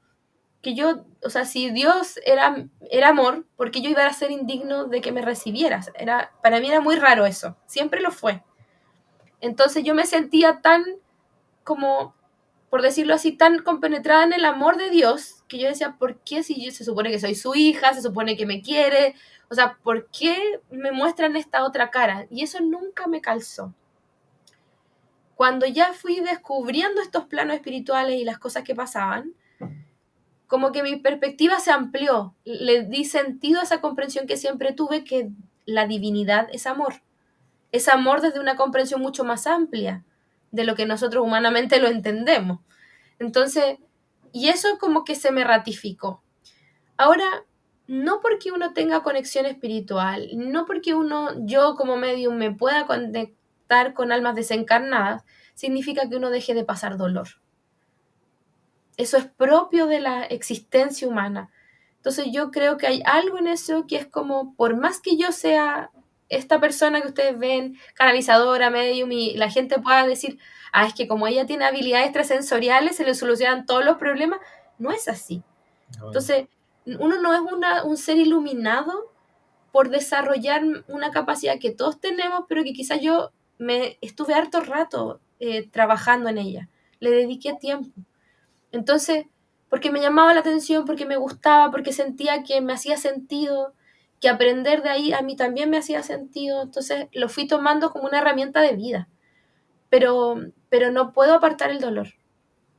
que yo, o sea, si Dios era amor, ¿por qué yo iba a ser indigno de que me recibieras? Para mí era muy raro eso, siempre lo fue. Entonces yo me sentía tan como, por decirlo así, tan compenetrada en el amor de Dios, que yo decía, ¿por qué si se supone que soy su hija, se supone que me quiere? O sea, ¿por qué me muestran esta otra cara? Y eso nunca me calzó. Cuando ya fui descubriendo estos planos espirituales y las cosas que pasaban, como que mi perspectiva se amplió, le di sentido a esa comprensión que siempre tuve, que la divinidad es amor desde una comprensión mucho más amplia de lo que nosotros humanamente lo entendemos. Entonces, y eso como que se me ratificó. Ahora, no porque uno tenga conexión espiritual, no porque yo como medium me pueda conectar con almas desencarnadas, significa que uno deje de pasar dolor. Eso es propio de la existencia humana. Entonces yo creo que hay algo en eso que es como, por más que yo sea esta persona que ustedes ven, canalizadora, medium, y la gente pueda decir, ah, es que como ella tiene habilidades extrasensoriales, se le solucionan todos los problemas, no es así. no, no, Entonces, uno no es un ser iluminado por desarrollar una capacidad que todos tenemos, pero que quizás yo me estuve harto rato trabajando en ella, le dediqué tiempo. Entonces, porque me llamaba la atención, porque me gustaba, porque sentía que me hacía sentido, que aprender de ahí a mí también me hacía sentido, entonces lo fui tomando como una herramienta de vida, pero no puedo apartar el dolor.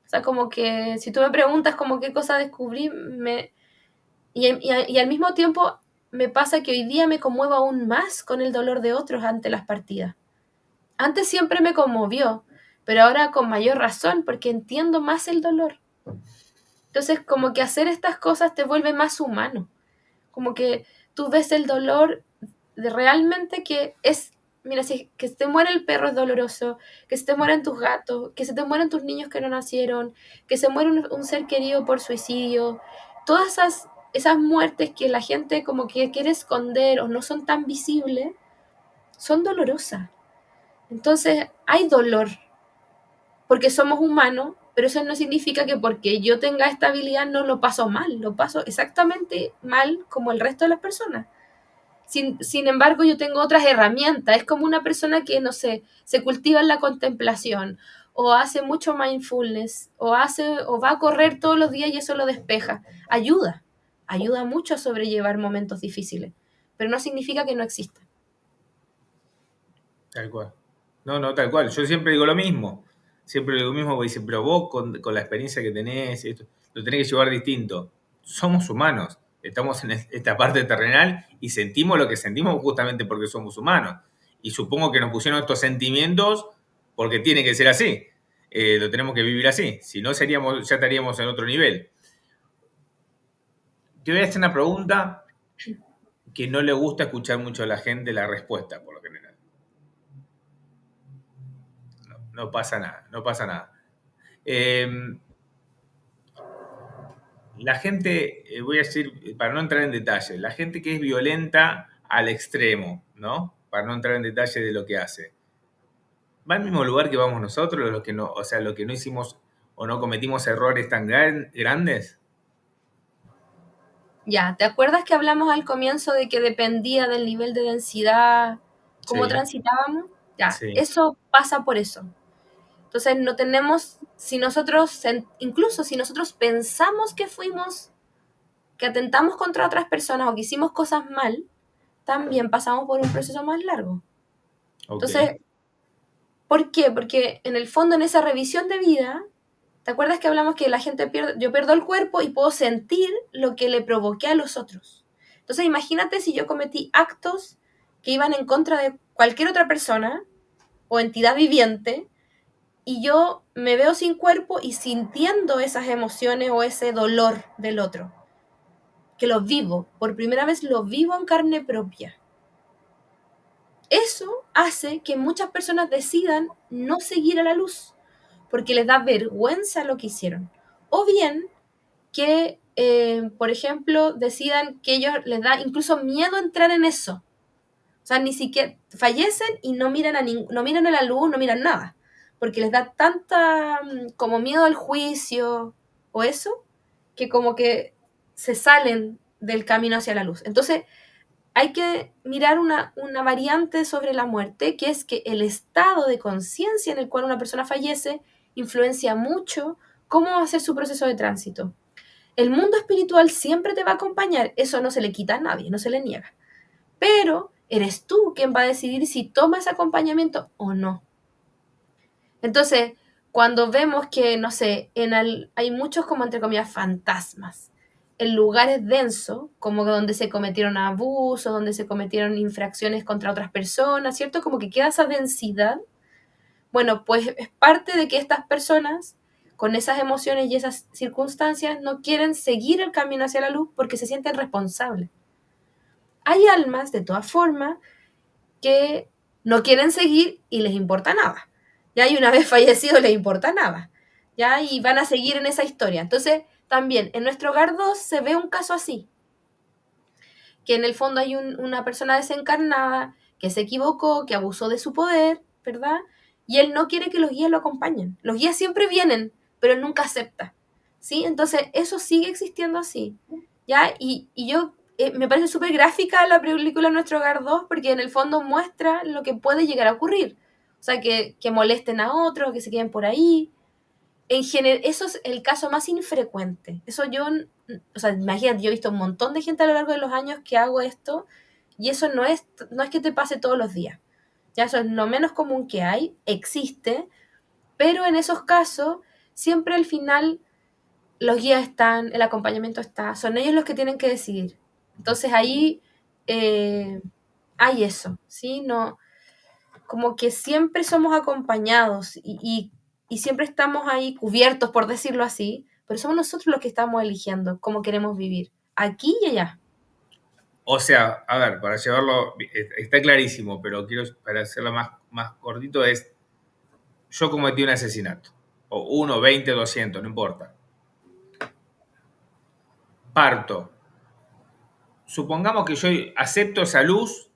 O sea, como que si tú me preguntas como qué cosa descubrí, y al mismo tiempo me pasa que hoy día me conmuevo aún más con el dolor de otros ante las partidas. Antes siempre me conmovió, pero ahora con mayor razón, porque entiendo más el dolor. Entonces, como que hacer estas cosas te vuelve más humano. Como que tú ves el dolor de realmente que es, mira, si que se te muere el perro es doloroso, que se te mueren tus gatos, que se te mueren tus niños que no nacieron, que se muere un ser querido por suicidio. Todas esas muertes que la gente como que quiere esconder o no son tan visibles, son dolorosas. Entonces, hay dolor, porque somos humanos, pero eso no significa que porque yo tenga esta habilidad no lo paso mal, lo paso exactamente mal como el resto de las personas. Sin embargo, yo tengo otras herramientas. Es como una persona que, no sé, se cultiva en la contemplación, o hace mucho mindfulness, o va a correr todos los días y eso lo despeja. Ayuda mucho a sobrellevar momentos difíciles, pero no significa que no exista. tal cual. No, no, tal cual. Yo siempre digo lo mismo. Siempre digo lo mismo, porque dicen, pero vos con la experiencia que tenés, esto, lo tenés que llevar distinto. Somos humanos. Estamos en esta parte terrenal y sentimos lo que sentimos justamente porque somos humanos. Y supongo que nos pusieron estos sentimientos porque tiene que ser así. Lo tenemos que vivir así. Si no, ya estaríamos en otro nivel. Te voy a hacer una pregunta que no le gusta escuchar mucho a la gente la respuesta, por lo general. No, no pasa nada, no pasa nada. Eh, la gente, voy a decir, para no entrar en detalle, la gente que es violenta al extremo, ¿no? Para no entrar en detalle de lo que hace. ¿Va al mismo lugar que vamos nosotros, los que no, o sea, los que no hicimos o no cometimos errores tan grandes? Ya, ¿te acuerdas que hablamos al comienzo de que dependía del nivel de densidad, cómo Sí, transitábamos? Ya, sí, eso pasa por eso. Entonces no tenemos, si nosotros, incluso si nosotros pensamos que fuimos, que atentamos contra otras personas o que hicimos cosas mal, también pasamos por un proceso más largo. Ok. Entonces, ¿por qué? Porque en el fondo, en esa revisión de vida, ¿te acuerdas que hablamos que la gente pierde, yo pierdo el cuerpo y puedo sentir lo que le provoqué a los otros? Entonces, imagínate si yo cometí actos que iban en contra de cualquier otra persona o entidad viviente y yo me veo sin cuerpo y sintiendo esas emociones o ese dolor del otro, que lo vivo, por primera vez lo vivo en carne propia. Eso hace que muchas personas decidan no seguir a la luz, porque les da vergüenza lo que hicieron. O bien que, por ejemplo, decidan que ellos les da incluso miedo entrar en eso. O sea, ni siquiera fallecen y no miran no miran a la luz, no miran nada, porque les da tanta como miedo al juicio o eso, que como que se salen del camino hacia la luz. Entonces, hay que mirar una variante sobre la muerte, que es que el estado de conciencia en el cual una persona fallece influencia mucho cómo va a ser su proceso de tránsito. El mundo espiritual siempre te va a acompañar, eso no se le quita a nadie, no se le niega. Pero eres tú quien va a decidir si toma ese acompañamiento o no. Entonces, cuando vemos que, no sé, hay muchos como entre comillas fantasmas, en lugares densos, como donde se cometieron abusos, donde se cometieron infracciones contra otras personas, ¿cierto? Como que queda esa densidad. Bueno, pues es parte de que estas personas, con esas emociones y esas circunstancias, no quieren seguir el camino hacia la luz porque se sienten responsables. Hay almas, de todas formas, que no quieren seguir y les importa nada. Ya, y una vez fallecido les importa nada. Ya, y van a seguir en esa historia. Entonces, también en nuestro hogar 2 se ve un caso así, que en el fondo hay una persona desencarnada que se equivocó, que abusó de su poder, ¿verdad? Y él no quiere que los guías lo acompañen. Los guías siempre vienen, pero él nunca acepta. ¿Sí? Entonces, eso sigue existiendo así. ¿Ya? Y yo me parece súper gráfica la película Nuestro Hogar 2 porque en el fondo muestra lo que puede llegar a ocurrir. O sea, que molesten a otros, que se queden por ahí. En general, eso es el caso más infrecuente. Eso yo, o sea, imagínate, yo he visto un montón de gente a lo largo de los años que hago esto y eso no es que te pase todos los días. Ya eso es lo menos común que hay, existe, pero en esos casos siempre al final los guías están, el acompañamiento está, son ellos los que tienen que decidir. Entonces ahí hay eso, ¿sí? No, como que siempre somos acompañados y siempre estamos ahí cubiertos, por decirlo así, pero somos nosotros los que estamos eligiendo cómo queremos vivir, aquí y allá. O sea, a ver, para llevarlo, está clarísimo, pero quiero, para hacerlo más cortito, es, yo cometí un asesinato, o 1, 20, 200, no importa. Parto. Supongamos que yo acepto esa luz,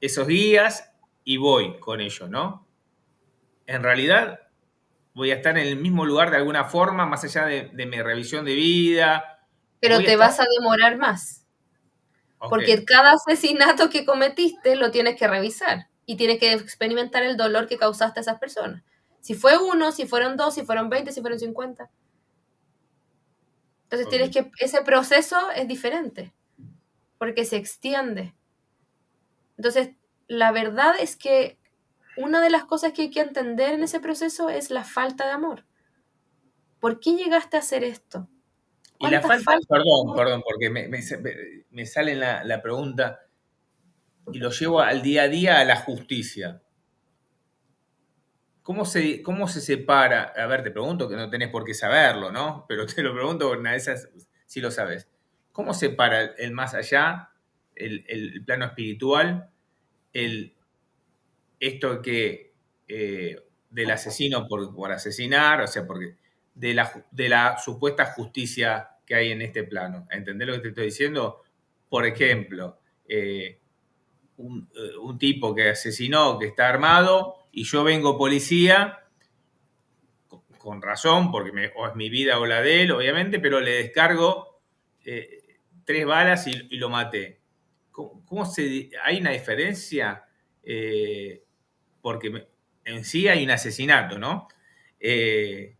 esos días, y voy con ello, ¿no? En realidad, voy a estar en el mismo lugar de alguna forma, más allá de mi revisión de vida. Pero Voy a te estar. vas a demorar más, Ok, porque cada asesinato que cometiste lo tienes que revisar y tienes que experimentar el dolor que causaste a esas personas. Si fue uno, si fueron dos, si fueron 20, si fueron 50. Entonces ok. ese proceso es diferente, porque se extiende. Entonces, la verdad es que una de las cosas que hay que entender en ese proceso es la falta de amor. ¿Por qué llegaste a hacer esto? Y la ¿Cuántas falta, faltas de perdón, amor? perdón, porque me sale la pregunta y lo llevo al día a día a la justicia. ¿Cómo se separa? A ver, te pregunto que no tenés por qué saberlo, ¿no? Pero te lo pregunto porque una de esas sí lo sabes. ¿Cómo separa el más allá, el plano espiritual, el, esto que del asesino por asesinar, o sea, porque de la supuesta justicia que hay en este plano? ¿Entendés lo que te estoy diciendo? Por ejemplo, un tipo que asesinó, que está armado, y yo vengo policía, con razón, porque o es mi vida o la de él, obviamente, pero le descargo 3 balas y lo maté. ¿Hay una diferencia? Porque en sí hay un asesinato, ¿no? eh,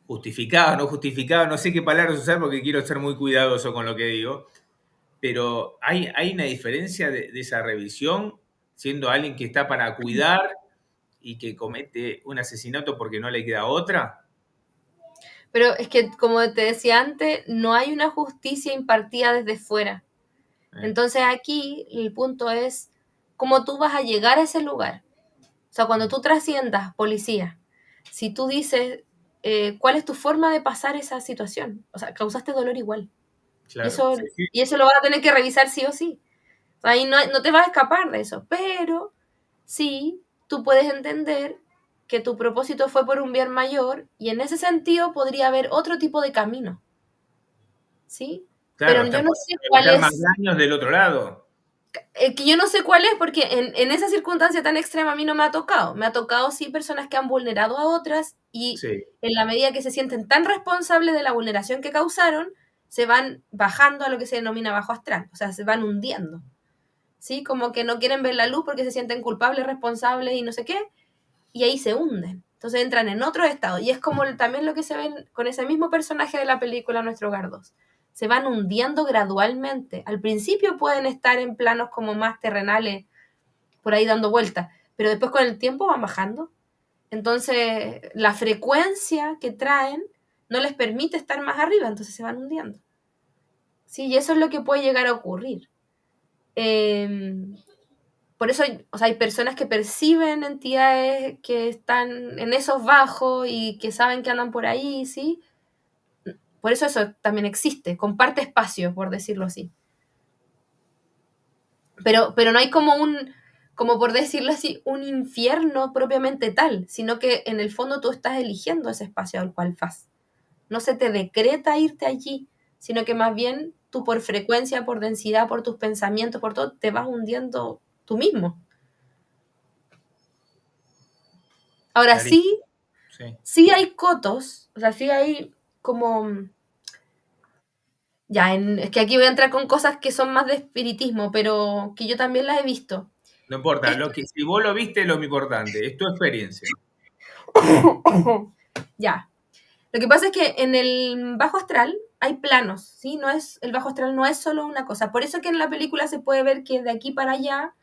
justificado, no justificado, no sé qué palabras usar porque quiero ser muy cuidadoso con lo que digo, pero hay una diferencia de esa revisión, siendo alguien que está para cuidar y que comete un asesinato porque no le queda otra. Pero es que, como te decía antes, no hay una justicia impartida desde fuera. Eh, Entonces aquí el punto es cómo tú vas a llegar a ese lugar. O sea, cuando tú trasciendas policía, si tú dices cuál es tu forma de pasar esa situación, o sea, causaste dolor igual. Y claro, eso, sí, sí, y eso lo vas a tener que revisar sí o sí. O sea, ahí no te vas a escapar de eso. Pero sí, tú puedes entender que tu propósito fue por un bien mayor y en ese sentido podría haber otro tipo de camino. ¿Sí? claro, Pero hasta yo no puede sé cuál evitar más es. daños del otro lado. Que yo no sé cuál es porque en esa circunstancia tan extrema a mí no me ha tocado. Me ha tocado sí personas que han vulnerado a otras y Sí, en la medida que se sienten tan responsables de la vulneración que causaron, se van bajando a lo que se denomina bajo astral, o sea, se van hundiendo. ¿Sí? Como que no quieren ver la luz porque se sienten culpables, responsables y no sé qué, y ahí se hunden. Entonces entran en otro estado. Y es como también lo que se ve con ese mismo personaje de la película Nuestro Hogar 2. Se van hundiendo gradualmente. Al principio pueden estar en planos como más terrenales, por ahí dando vueltas, pero después con el tiempo van bajando. Entonces la frecuencia que traen no les permite estar más arriba, entonces se van hundiendo. Sí, y eso es lo que puede llegar a ocurrir. Eh, por eso o sea, hay personas que perciben entidades que están en esos bajos y que saben que andan por ahí, ¿sí? Por eso también existe, comparte espacio, por decirlo así. Pero no hay como como por decirlo así, un infierno propiamente tal, sino que en el fondo tú estás eligiendo ese espacio al cual vas. No se te decreta irte allí, sino que más bien tú por frecuencia, por densidad, por tus pensamientos, por todo, te vas hundiendo tú mismo. Ahora clarísimo. sí, Sí. sí hay cotos, o sea, sí hay como, ya, es que aquí voy a entrar con cosas que son más de espiritismo, pero que yo también las he visto. No importa, Esto, si vos lo viste, lo importante, es tu experiencia. ya. Lo que pasa es que en el bajo astral hay planos, ¿sí? No es, el bajo astral no es solo una cosa. Por eso que en la película se puede ver que de aquí para allá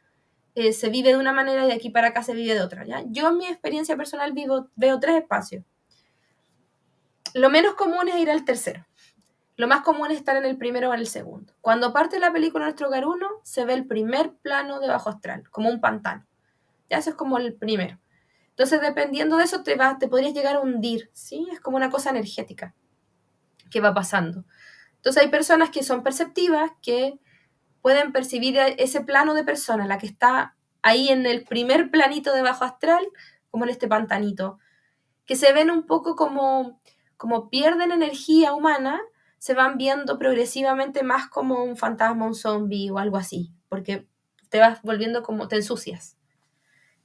se vive de una manera y de aquí para acá se vive de otra, ¿ya? Yo en mi experiencia personal veo tres espacios. Lo menos común es ir al tercero. Lo más común es estar en el primero o en el segundo. Cuando parte la película Nuestro Hogar 1, se ve el primer plano de bajo astral, como un pantano. Ya eso es como el primero. Entonces, dependiendo de eso, te podrías llegar a hundir, ¿sí? Es como una cosa energética que va pasando. Entonces, hay personas que son perceptivas, que pueden percibir ese plano de persona, la que está ahí en el primer planito de bajo astral, como en este pantanito, que se ven un poco como pierden energía humana, se van viendo progresivamente más como un fantasma, un zombie o algo así, porque te vas volviendo como, te ensucias.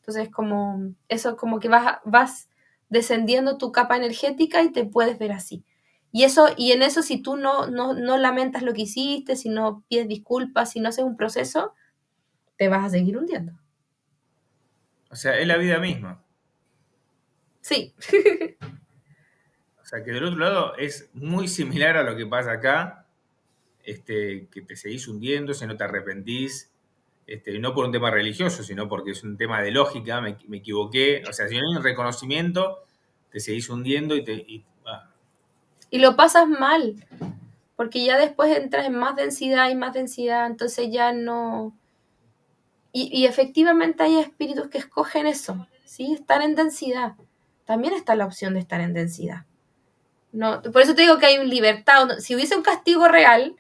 Entonces, como eso, como que vas descendiendo tu capa energética y te puedes ver así. Y en eso, si tú no lamentas lo que hiciste, si no pides disculpas, si no haces un proceso, te vas a seguir hundiendo. O sea, es la vida misma. Sí, O sea, que del otro lado es muy similar a lo que pasa acá, que te seguís hundiendo, si no te arrepentís, no por un tema religioso, sino porque es un tema de lógica, me equivoqué. O sea, si no hay un reconocimiento, te seguís hundiendo y lo pasas mal, porque ya después entras en más densidad y más densidad, entonces ya no... Y efectivamente hay espíritus que escogen eso, ¿sí? Estar en densidad. También está la opción de estar en densidad. No, por eso te digo que hay un libertad. Si hubiese un castigo real,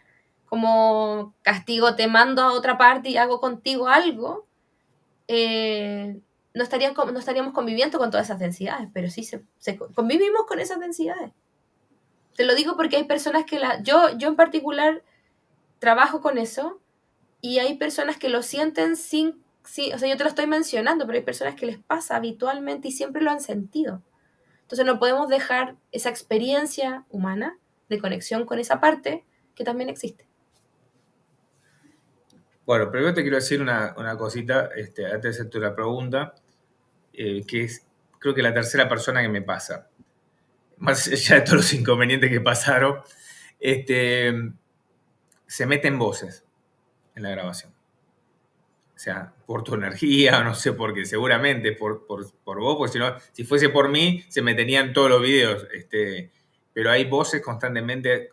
como castigo te mando a otra parte y hago contigo algo, no estaríamos conviviendo con todas esas densidades, pero sí convivimos con esas densidades. Te lo digo porque hay personas que yo en particular trabajo con eso y hay personas que lo sienten sí, o sea, yo te lo estoy mencionando, pero hay personas que les pasa habitualmente y siempre lo han sentido. Entonces no podemos dejar esa experiencia humana de conexión con esa parte que también existe. Bueno, primero te quiero decir una cosita, antes de hacerte la pregunta, que es, creo que la tercera persona que me pasa. Más allá de todos los inconvenientes que pasaron, se meten voces en la grabación. O sea, por tu energía, no sé por qué, seguramente por vos, porque si, no, si fuese por mí, se me tenían todos los videos. Pero hay voces constantemente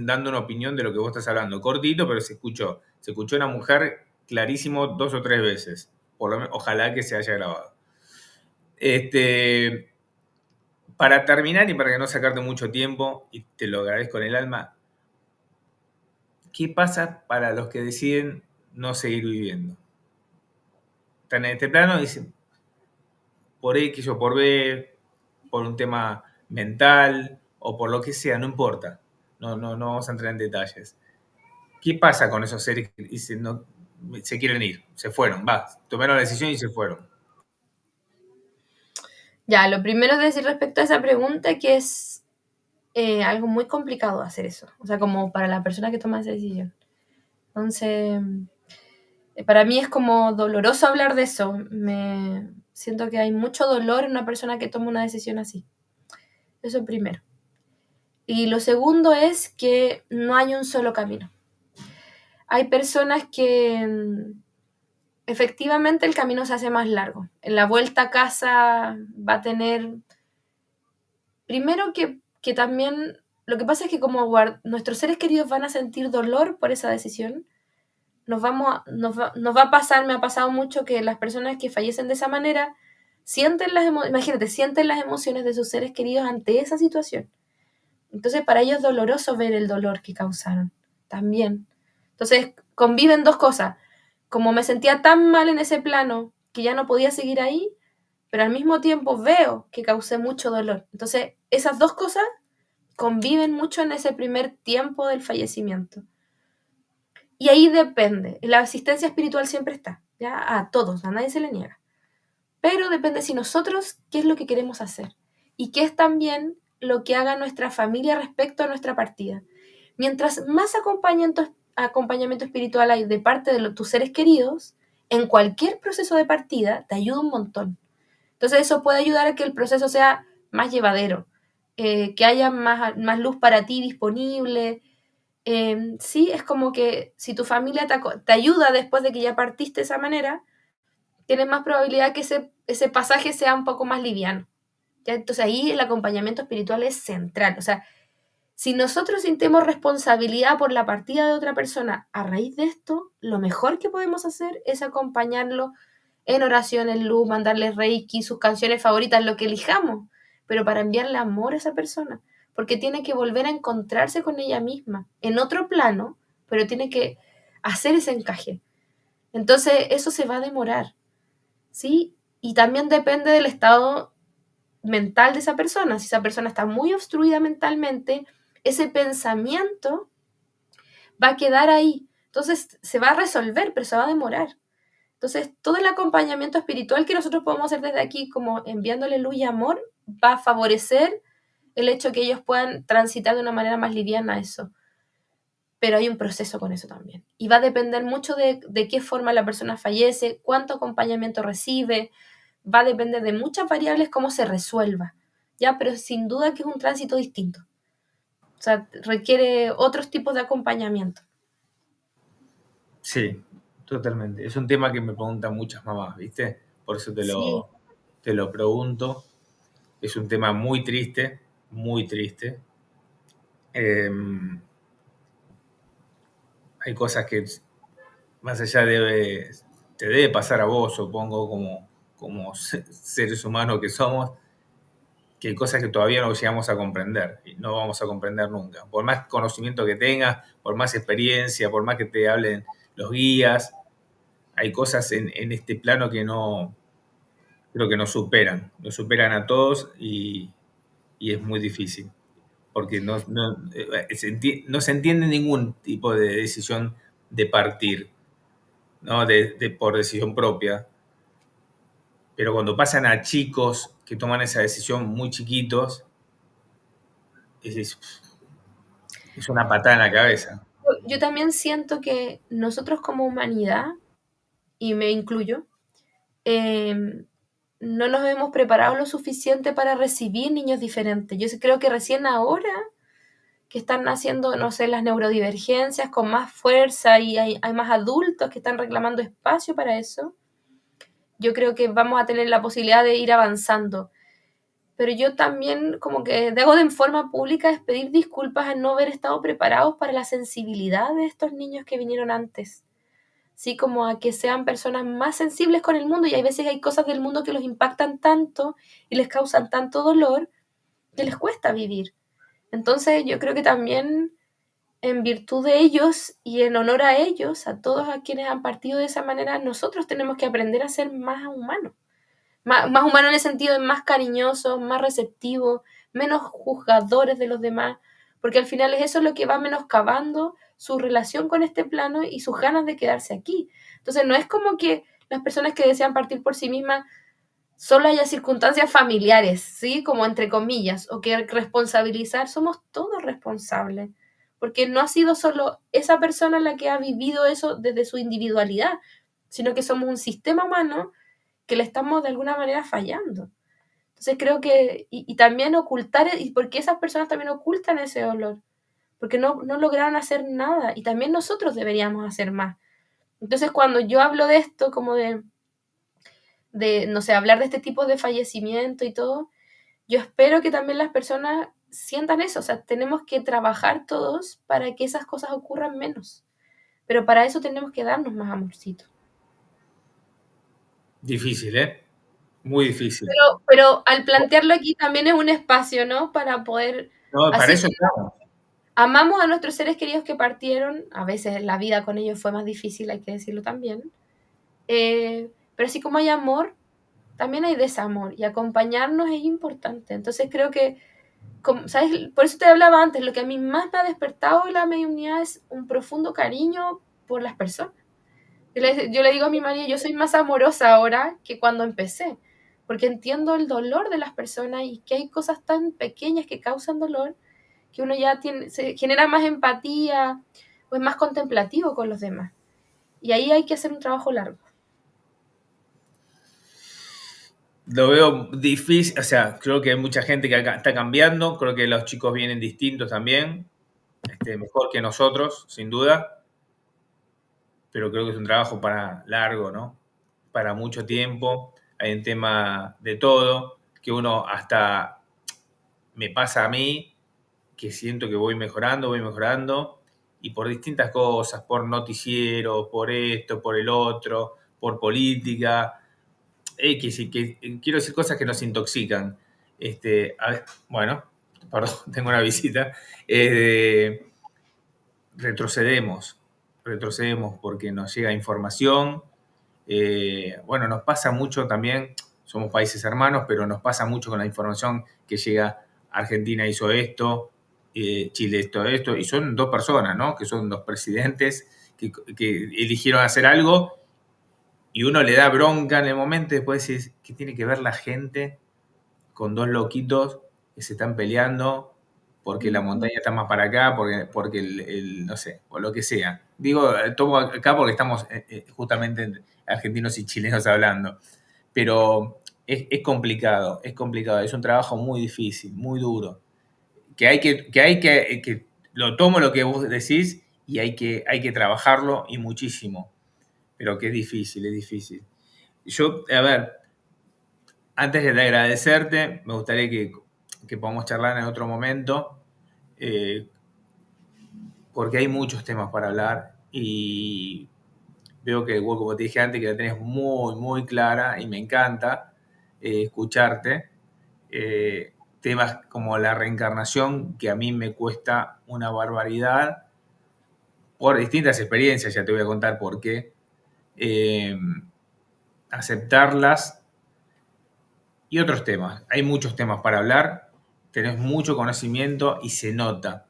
dando una opinión de lo que vos estás hablando. Cortito, pero se escuchó. Se escuchó una mujer clarísimo 2 o 3 veces. Ojalá que se haya grabado. Para terminar y para que no sacarte mucho tiempo, y te lo agradezco en el alma, ¿qué pasa para los que deciden no seguir viviendo? Están en este plano y dicen, por X o por B, por un tema mental o por lo que sea, no importa. No vamos a entrar en detalles. ¿Qué pasa con esos seres que dicen, no, se quieren ir, se fueron, tomaron la decisión y se fueron? Ya, lo primero es decir respecto a esa pregunta que es algo muy complicado hacer eso, o sea, como para la persona que toma esa decisión. Entonces, para mí es como doloroso hablar de eso. Me siento que hay mucho dolor en una persona que toma una decisión así. Eso primero. Y lo segundo es que no hay un solo camino. Hay personas que efectivamente el camino se hace más largo. En la vuelta a casa va a tener... Primero que también... Lo que pasa es que como nuestros seres queridos van a sentir dolor por esa decisión, nos va a pasar, me ha pasado mucho que las personas que fallecen de esa manera sienten imagínate, sienten las emociones de sus seres queridos ante esa situación. Entonces para ellos es doloroso ver el dolor que causaron también. Entonces conviven dos cosas. Como me sentía tan mal en ese plano que ya no podía seguir ahí, pero al mismo tiempo veo que causé mucho dolor. Entonces esas dos cosas conviven mucho en ese primer tiempo del fallecimiento. Y ahí depende. La asistencia espiritual siempre está, ¿ya? A todos, a nadie se le niega. Pero depende si nosotros qué es lo que queremos hacer y qué es también lo que haga nuestra familia respecto a nuestra partida. Mientras más acompañamiento espiritual hay de parte de tus seres queridos, en cualquier proceso de partida te ayuda un montón. Entonces eso puede ayudar a que el proceso sea más llevadero, que haya más luz para ti disponible. Sí, es como que si tu familia te ayuda después de que ya partiste de esa manera, tienes más probabilidad que ese pasaje sea un poco más liviano. ¿Ya? Entonces ahí el acompañamiento espiritual es central. O sea, si nosotros sentimos responsabilidad por la partida de otra persona a raíz de esto, lo mejor que podemos hacer es acompañarlo en oración, en luz, mandarle reiki, sus canciones favoritas, lo que elijamos, pero para enviarle amor a esa persona, porque tiene que volver a encontrarse con ella misma, en otro plano, pero tiene que hacer ese encaje. Entonces eso se va a demorar, ¿sí? Y también depende del estado mental de esa persona. Si esa persona está muy obstruida mentalmente, ese pensamiento va a quedar ahí. Entonces se va a resolver, pero se va a demorar. Entonces, todo el acompañamiento espiritual que nosotros podemos hacer desde aquí, como enviándole luz y amor, va a favorecer el hecho que ellos puedan transitar de una manera más liviana eso. Pero hay un proceso con eso también. Y va a depender mucho de qué forma la persona fallece, cuánto acompañamiento recibe, va a depender de muchas variables cómo se resuelva. ¿Ya? Pero sin duda que es un tránsito distinto. O sea, requiere otros tipos de acompañamiento. Sí, totalmente. Es un tema que me preguntan muchas mamás, ¿viste? Por eso Sí, te lo pregunto. Es un tema muy triste, muy triste. Eh, Hay cosas que más allá te debe pasar a vos, supongo, como seres humanos que somos, que hay cosas que todavía no llegamos a comprender y no vamos a comprender nunca. Por más conocimiento que tengas, por más experiencia, por más que te hablen los guías, hay cosas en este plano que no, creo que nos superan a todos y es muy difícil, porque no se entiende ningún tipo de decisión de partir, ¿no? Por decisión propia. Pero cuando pasan a chicos que toman esa decisión muy chiquitos, es, es una patada en la cabeza. yo también siento que nosotros como humanidad, y me incluyo, eh, no nos hemos preparado lo suficiente para recibir niños diferentes. Yo creo que recién ahora que están naciendo, no sé, las neurodivergencias con más fuerza y hay más adultos que están reclamando espacio para eso, yo creo que vamos a tener la posibilidad de ir avanzando. Pero yo también como que debo de en forma pública es pedir disculpas al no haber estado preparados para la sensibilidad de estos niños que vinieron antes. Sí, como a que sean personas más sensibles con el mundo y hay veces que hay cosas del mundo que los impactan tanto y les causan tanto dolor que les cuesta vivir. Entonces yo creo que también en virtud de ellos y en honor a ellos, a todos a quienes han partido de esa manera, nosotros tenemos que aprender a ser más humanos. Más humanos en el sentido de más cariñosos, más receptivos, menos juzgadores de los demás, porque al final es eso lo que va menoscabando su relación con este plano y sus ganas de quedarse aquí. Entonces no es como que las personas que desean partir por sí mismas solo haya circunstancias familiares, ¿sí? Como entre comillas, o que responsabilizar, somos todos responsables, porque no ha sido solo esa persona la que ha vivido eso desde su individualidad, sino que somos un sistema humano que le estamos de alguna manera fallando. Entonces creo que, y también ocultar, y porque esas personas también ocultan ese dolor, porque no lograron hacer nada, y también nosotros deberíamos hacer más. Entonces cuando yo hablo de esto, como no sé, hablar de este tipo de fallecimiento y todo, yo espero que también las personas sientan eso, o sea, tenemos que trabajar todos para que esas cosas ocurran menos, pero para eso tenemos que darnos más amorcito. Difícil, ¿eh? Muy difícil. Pero al plantearlo aquí también es un espacio, ¿no? Para poder, No, para así eso como estamos. amamos a nuestros seres queridos que partieron, a veces la vida con ellos fue más difícil, hay que decirlo también, pero así como hay amor, también hay desamor y acompañarnos es importante. Entonces creo que, como, ¿sabes? Por eso te hablaba antes, lo que a mí más me ha despertado la mediunidad es un profundo cariño por las personas. Yo le digo a mi marido, yo soy más amorosa ahora que cuando empecé, porque entiendo el dolor de las personas y que hay cosas tan pequeñas que causan dolor que uno ya tiene, se genera más empatía o es más contemplativo con los demás. Y ahí hay que hacer un trabajo largo. Lo veo difícil, o sea, creo que hay mucha gente que acá está cambiando, creo que los chicos vienen distintos también, mejor que nosotros, sin duda, pero creo que es un trabajo para largo, ¿no? Para mucho tiempo, hay un tema de todo, que uno hasta me pasa a mí, que siento que voy mejorando, y por distintas cosas, por noticieros, por esto, por el otro, por política, X, y que quiero decir cosas que nos intoxican. A ver, bueno, perdón, tengo una visita. Eh, retrocedemos, retrocedemos porque nos llega información. Bueno, nos pasa mucho también, somos países hermanos, pero nos pasa mucho con la información que llega. Argentina hizo esto, Chile esto, y son dos personas, ¿no? Que son dos presidentes que eligieron hacer algo y uno le da bronca en el momento y después decís, ¿qué tiene que ver la gente con dos loquitos que se están peleando porque la montaña está más para acá, porque no sé, o lo que sea? Digo, tomo acá porque estamos justamente argentinos y chilenos hablando, pero es complicado, es un trabajo muy difícil, muy duro, que lo tomo lo que vos decís y hay que trabajarlo y muchísimo, pero que es difícil, es difícil. Yo, a ver, antes de agradecerte, me gustaría que podamos charlar en otro momento, eh, porque hay muchos temas para hablar y veo que, bueno, como te dije antes, que la tenés muy, muy clara y me encanta escucharte. Temas como la reencarnación, que a mí me cuesta una barbaridad, por distintas experiencias, ya te voy a contar por qué, eh, aceptarlas y otros temas. Hay muchos temas para hablar, tenés mucho conocimiento y se nota,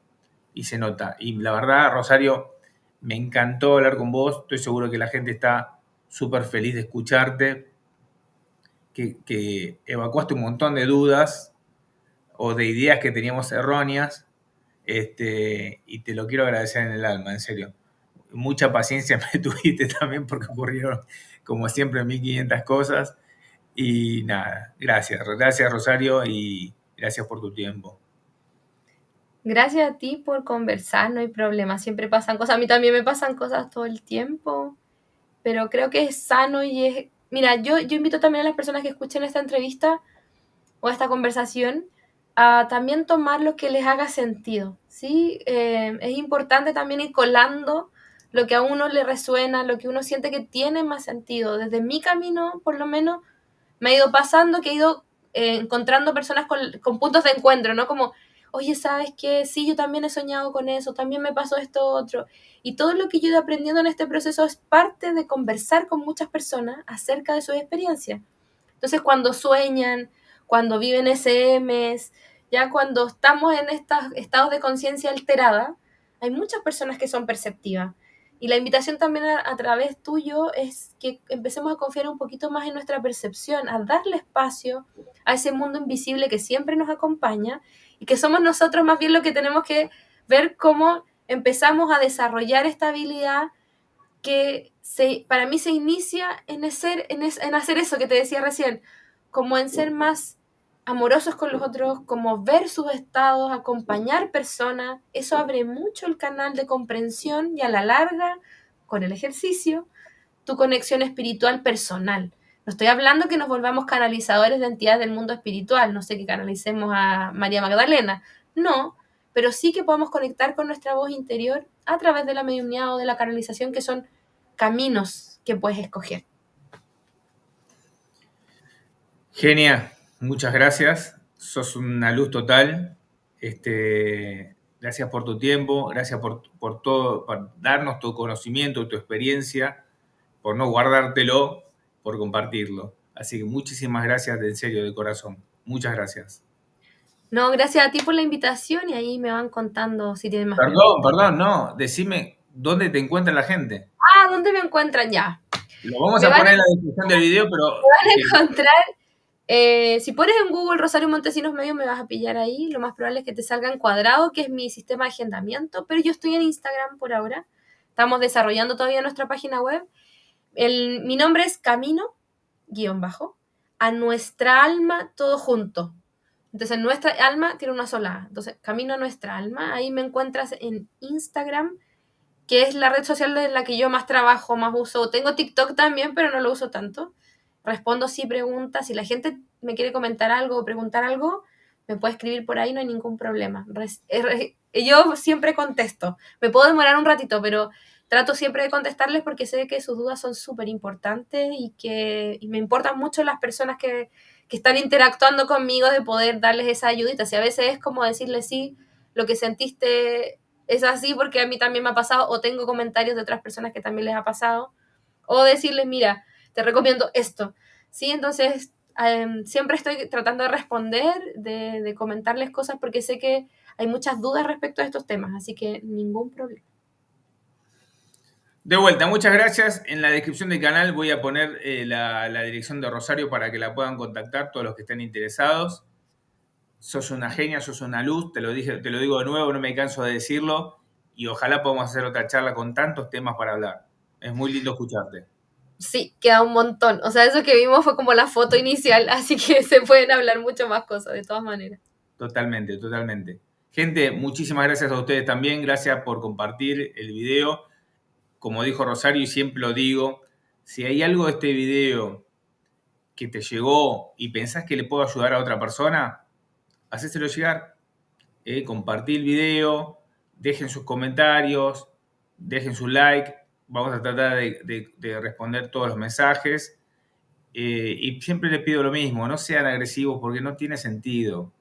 y se nota. Y la verdad, Rosario, me encantó hablar con vos, estoy seguro que la gente está súper feliz de escucharte, que evacuaste un montón de dudas o de ideas que teníamos erróneas, y te lo quiero agradecer en el alma, en serio. Mucha paciencia me tuviste también porque ocurrieron, como siempre, 1500 cosas Y nada, gracias Rosario y gracias por tu tiempo. Gracias a ti por conversar, no hay problema, siempre pasan cosas, a mí también me pasan cosas todo el tiempo, pero creo que es sano y es... Mira, yo invito también a las personas que escuchen esta entrevista o esta conversación a también tomar lo que les haga sentido, ¿sí? Es importante también ir colando lo que a uno le resuena, lo que uno siente que tiene más sentido. Desde mi camino, por lo menos, me ha ido pasando que he ido encontrando personas con puntos de encuentro, ¿no? Como, oye, ¿sabes qué? Sí, yo también he soñado con eso, también me pasó esto otro. Y todo lo que yo he ido aprendiendo en este proceso es parte de conversar con muchas personas acerca de sus experiencias. Entonces, cuando sueñan, cuando viven SMs, ya cuando estamos en estos estados de conciencia alterada, hay muchas personas que son perceptivas. Y la invitación también a través tuyo es que empecemos a confiar un poquito más en nuestra percepción, a darle espacio a ese mundo invisible que siempre nos acompaña y que somos nosotros más bien lo que tenemos que ver cómo empezamos a desarrollar esta habilidad que para mí se inicia en hacer eso que te decía recién, como en ser más amorosos con los otros, como ver sus estados, acompañar personas, eso abre mucho el canal de comprensión y a la larga, con el ejercicio, tu conexión espiritual personal. No estoy hablando que nos volvamos canalizadores de entidades del mundo espiritual, no sé, que canalicemos a María Magdalena, no, pero sí que podamos conectar con nuestra voz interior a través de la mediunidad o de la canalización, que son caminos que puedes escoger. Genia, muchas gracias. Sos una luz total. Gracias por tu tiempo, gracias por todo, por darnos tu conocimiento, tu experiencia, por no guardártelo, por compartirlo. Así que muchísimas gracias, de en serio, de corazón. Muchas gracias. No, gracias a ti por la invitación y ahí me van contando si tienen más preguntas. Perdón, no. Decime dónde te encuentra la gente. Ah, ¿dónde me encuentran ya? Lo vamos Me a van a, poner en la descripción del video, me pero van a encontrar. Si pones en Google Rosario Montesinos Medios me vas a pillar ahí. Lo más probable es que te salga en cuadrado, que es mi sistema de agendamiento, pero yo estoy en Instagram por ahora. Estamos desarrollando todavía nuestra página web. Mi nombre es Camino, guión bajo, a nuestra alma todo junto. Entonces, nuestra alma tiene una sola A. Entonces, Camino a nuestra alma. Ahí me encuentras en Instagram, que es la red social en la que yo más trabajo, más uso. Tengo TikTok también, pero no lo uso tanto. Respondo sí preguntas. Si la gente me quiere comentar algo o preguntar algo, me puede escribir por ahí, no hay ningún problema. Yo siempre contesto. Me puedo demorar un ratito, pero trato siempre de contestarles porque sé que sus dudas son súper importantes y me importan mucho las personas que están interactuando conmigo, de poder darles esa ayudita. Si a veces es como decirles sí, lo que sentiste es así porque a mí también me ha pasado, o tengo comentarios de otras personas que también les ha pasado, o decirles, mira, te recomiendo esto, ¿sí? Entonces, siempre estoy tratando de responder, de comentarles cosas, porque sé que hay muchas dudas respecto a estos temas, así que ningún problema. de vuelta, muchas gracias. En la descripción del canal voy a poner la dirección de Rosario para que la puedan contactar todos los que estén interesados. Sos una genia, sos una luz, te lo dije, te lo digo de nuevo, no me canso de decirlo. Y ojalá podamos hacer otra charla con tantos temas para hablar. Es muy lindo escucharte. Sí, queda un montón. O sea, eso que vimos fue como la foto inicial, así que se pueden hablar mucho más cosas, de todas maneras. Totalmente, totalmente. Gente, muchísimas gracias a ustedes también. Gracias por compartir el video. Como dijo Rosario y siempre lo digo, si hay algo de este video que te llegó y pensás que le puedo ayudar a otra persona, hacéselo llegar. Compartí el video, dejen sus comentarios, dejen su like. Vamos a tratar de responder todos los mensajes. Y siempre les pido lo mismo, no sean agresivos porque no tiene sentido.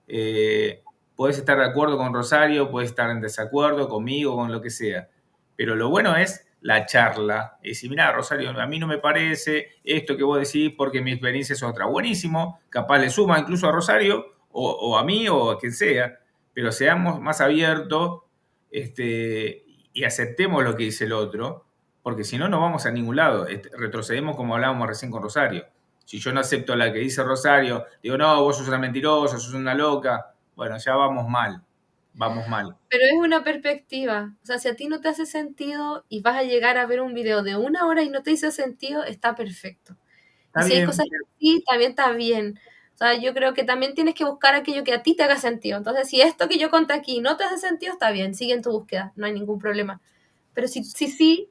Puedes estar de acuerdo con Rosario, puedes estar en desacuerdo conmigo, con lo que sea. Pero lo bueno es la charla. Y decir, mira, Rosario, a mí no me parece esto que vos decís porque mi experiencia es otra. Buenísimo, capaz le suma incluso a Rosario o a mí o a quien sea, pero seamos más abiertos y aceptemos lo que dice el otro, porque si no, no vamos a ningún lado. Retrocedemos como hablábamos recién con Rosario. Si yo no acepto la que dice Rosario, digo, no, vos sos una mentirosa, sos una loca, bueno, ya vamos mal, vamos mal. Pero es una perspectiva. O sea, si a ti no te hace sentido y vas a llegar a ver un video de 1 hora y no te hizo sentido, está perfecto. Está Y si hay bien. cosas que sí, también está bien. O sea, yo creo que también tienes que buscar aquello que a ti te haga sentido. Entonces, si esto que yo conté aquí no te hace sentido, está bien, sigue en tu búsqueda, no hay ningún problema. Pero sí,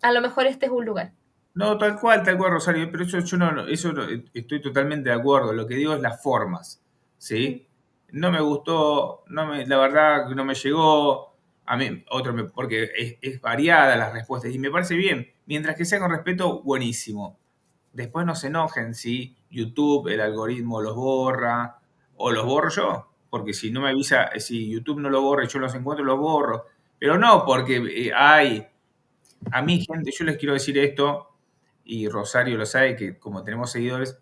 a lo mejor este es un lugar. No, tal cual, Rosario, pero eso yo estoy totalmente de acuerdo. Lo que digo es las formas, Mm. ¿sí? No me gustó, la verdad que no me llegó. A mí, porque es variada las respuestas y me parece bien. Mientras que sea con respeto, buenísimo. Después no se enojen si YouTube, el algoritmo los borra o los borro yo. Porque si no me avisa, si YouTube no lo borra y yo los encuentro, los borro. Pero no porque a mí, gente, yo les quiero decir esto, y Rosario lo sabe, que como tenemos seguidores,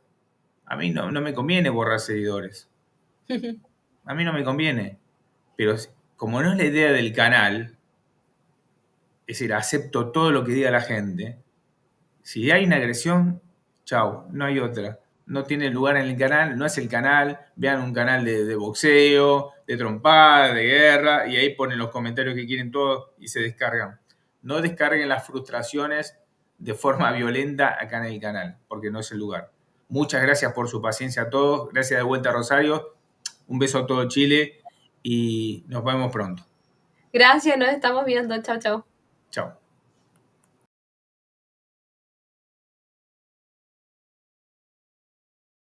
a mí no me conviene borrar seguidores. A mí no me conviene. Pero como no es la idea del canal, es decir, acepto todo lo que diga la gente, si hay una agresión, chau, no hay otra. No tiene lugar en el canal, no es el canal. Vean un canal de boxeo, de trompada, de guerra, y ahí ponen los comentarios que quieren todos y se descargan. No descarguen las frustraciones de forma violenta acá en el canal, porque no es el lugar. Muchas gracias por su paciencia a todos. Gracias de vuelta, Rosario. Un beso a todo Chile y nos vemos pronto. Gracias, nos estamos viendo. Chao, chao. Chao.